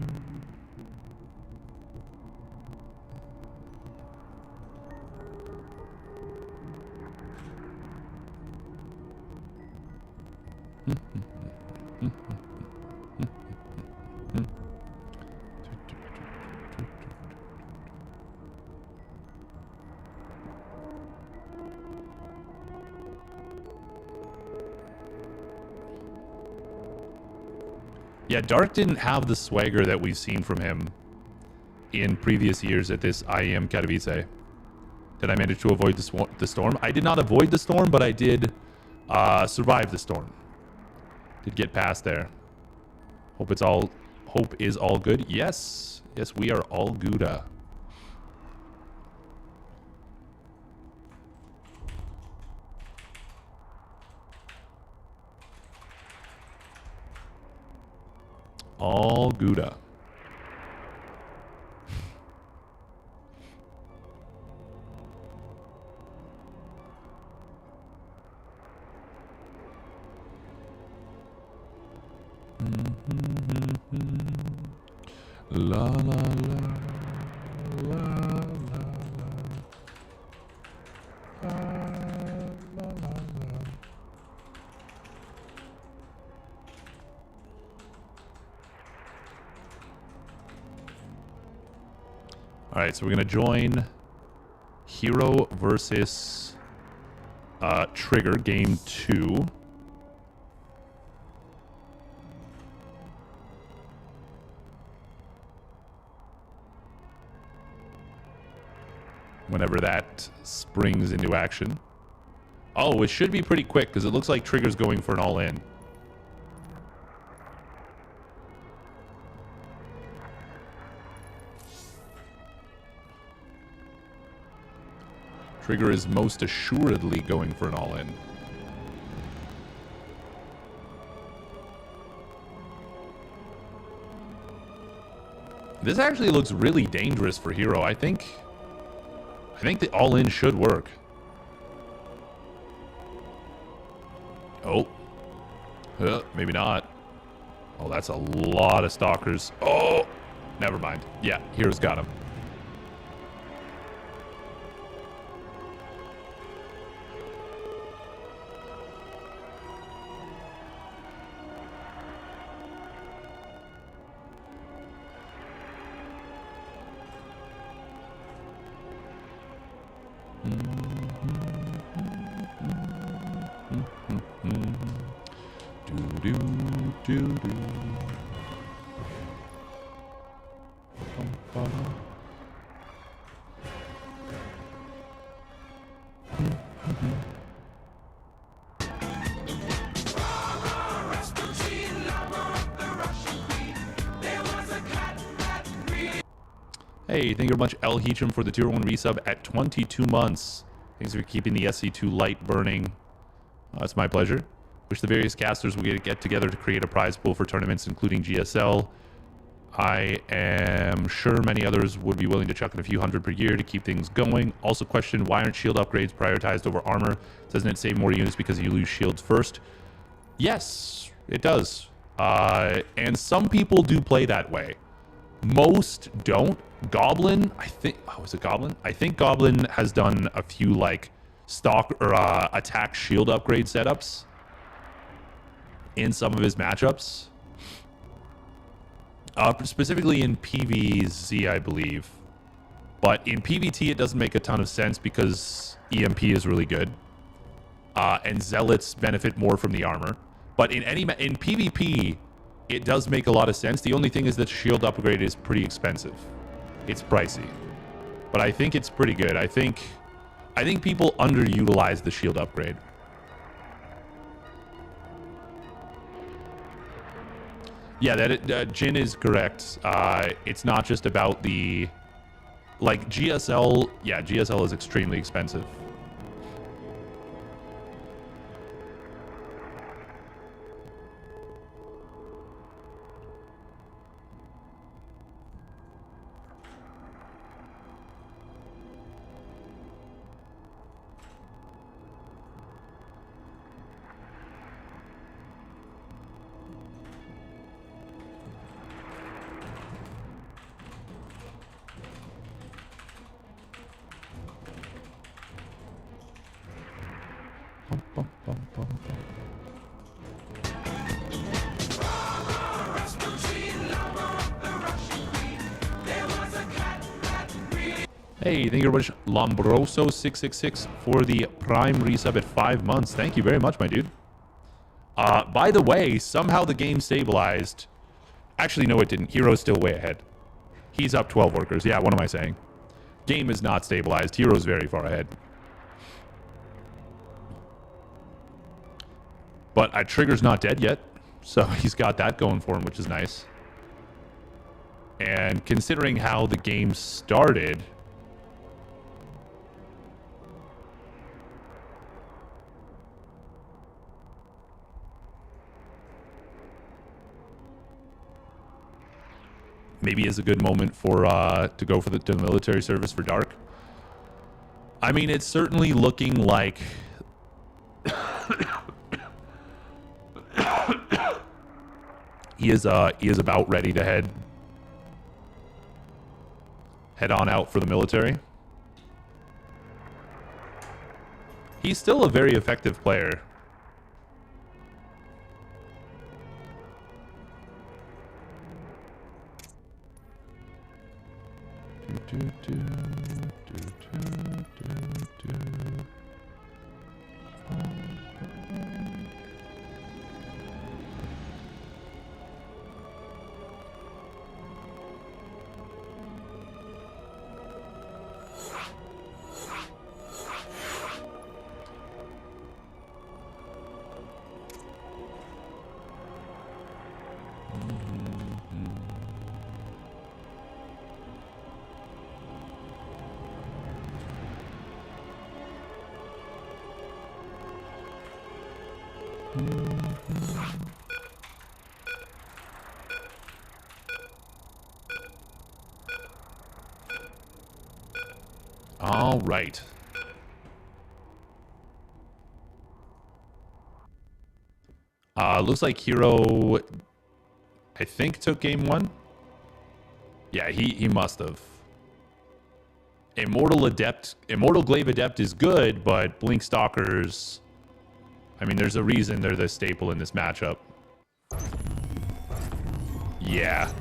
Yeah, Dark didn't have the swagger that we've seen from him in previous years at this IEM Katowice. Did I manage to avoid the storm? I did not avoid the storm, but I did survive the storm. Did get past there. Hope is all good. Yes. Yes, we are all Gouda. All Gouda. La la la la la la. All right, so we're gonna join Hero versus Trigger game 2. Whenever that springs into action. Oh, it should be pretty quick because it looks like Trigger's going for an all-in. Trigger is most assuredly going for an all-in. This actually looks really dangerous for Hero. I think the all-in should work. Oh. Maybe not. Oh, that's a lot of stalkers. Oh! Never mind. Yeah, Hero's got him. Hey, thank you very much, El Heecham, for the tier 1 resub at 22 months. Thanks for keeping the SC2 light burning. It's my pleasure. Wish the various casters will get together to create a prize pool for tournaments, including GSL. I am sure many others would be willing to chuck in a few hundred per year to keep things going. Also question, why aren't shield upgrades prioritized over armor? Doesn't it save more units because you lose shields first? Yes, it does. And some people do play that way. Most don't. Goblin, I think... Oh, was it Goblin? I think Goblin has done a few, like, stock or attack shield upgrade setups in some of his matchups. Specifically in PvZ, I believe. But in PvT, it doesn't make a ton of sense because EMP is really good. And Zealots benefit more from the armor. But in PvP, it does make a lot of sense. The only thing is that shield upgrade is pretty expensive. It's pricey. But I think it's pretty good. I think people underutilize the shield upgrade. Yeah, Jin is correct. It's not just about the... Like, GSL... Yeah, GSL is extremely expensive. Hey, thank you very much, Lombroso666, for the Prime resub at 5 months. Thank you very much, my dude. By the way, somehow the game stabilized. Actually, no, it didn't. Hero's still way ahead. He's up 12 workers. Yeah, what am I saying? Game is not stabilized. Hero's very far ahead. But Trigger's not dead yet, so he's got that going for him, which is nice. And considering how the game started... maybe is a good moment for to go for the military service for Dark. I mean, it's certainly looking like he is about ready to head on out for the military. He's still a very effective player. All right. Looks like Hero, I think, took game one. Yeah, he must have. Immortal Glaive Adept is good, but Blink Stalkers, I mean, there's a reason they're the staple in this matchup. Yeah.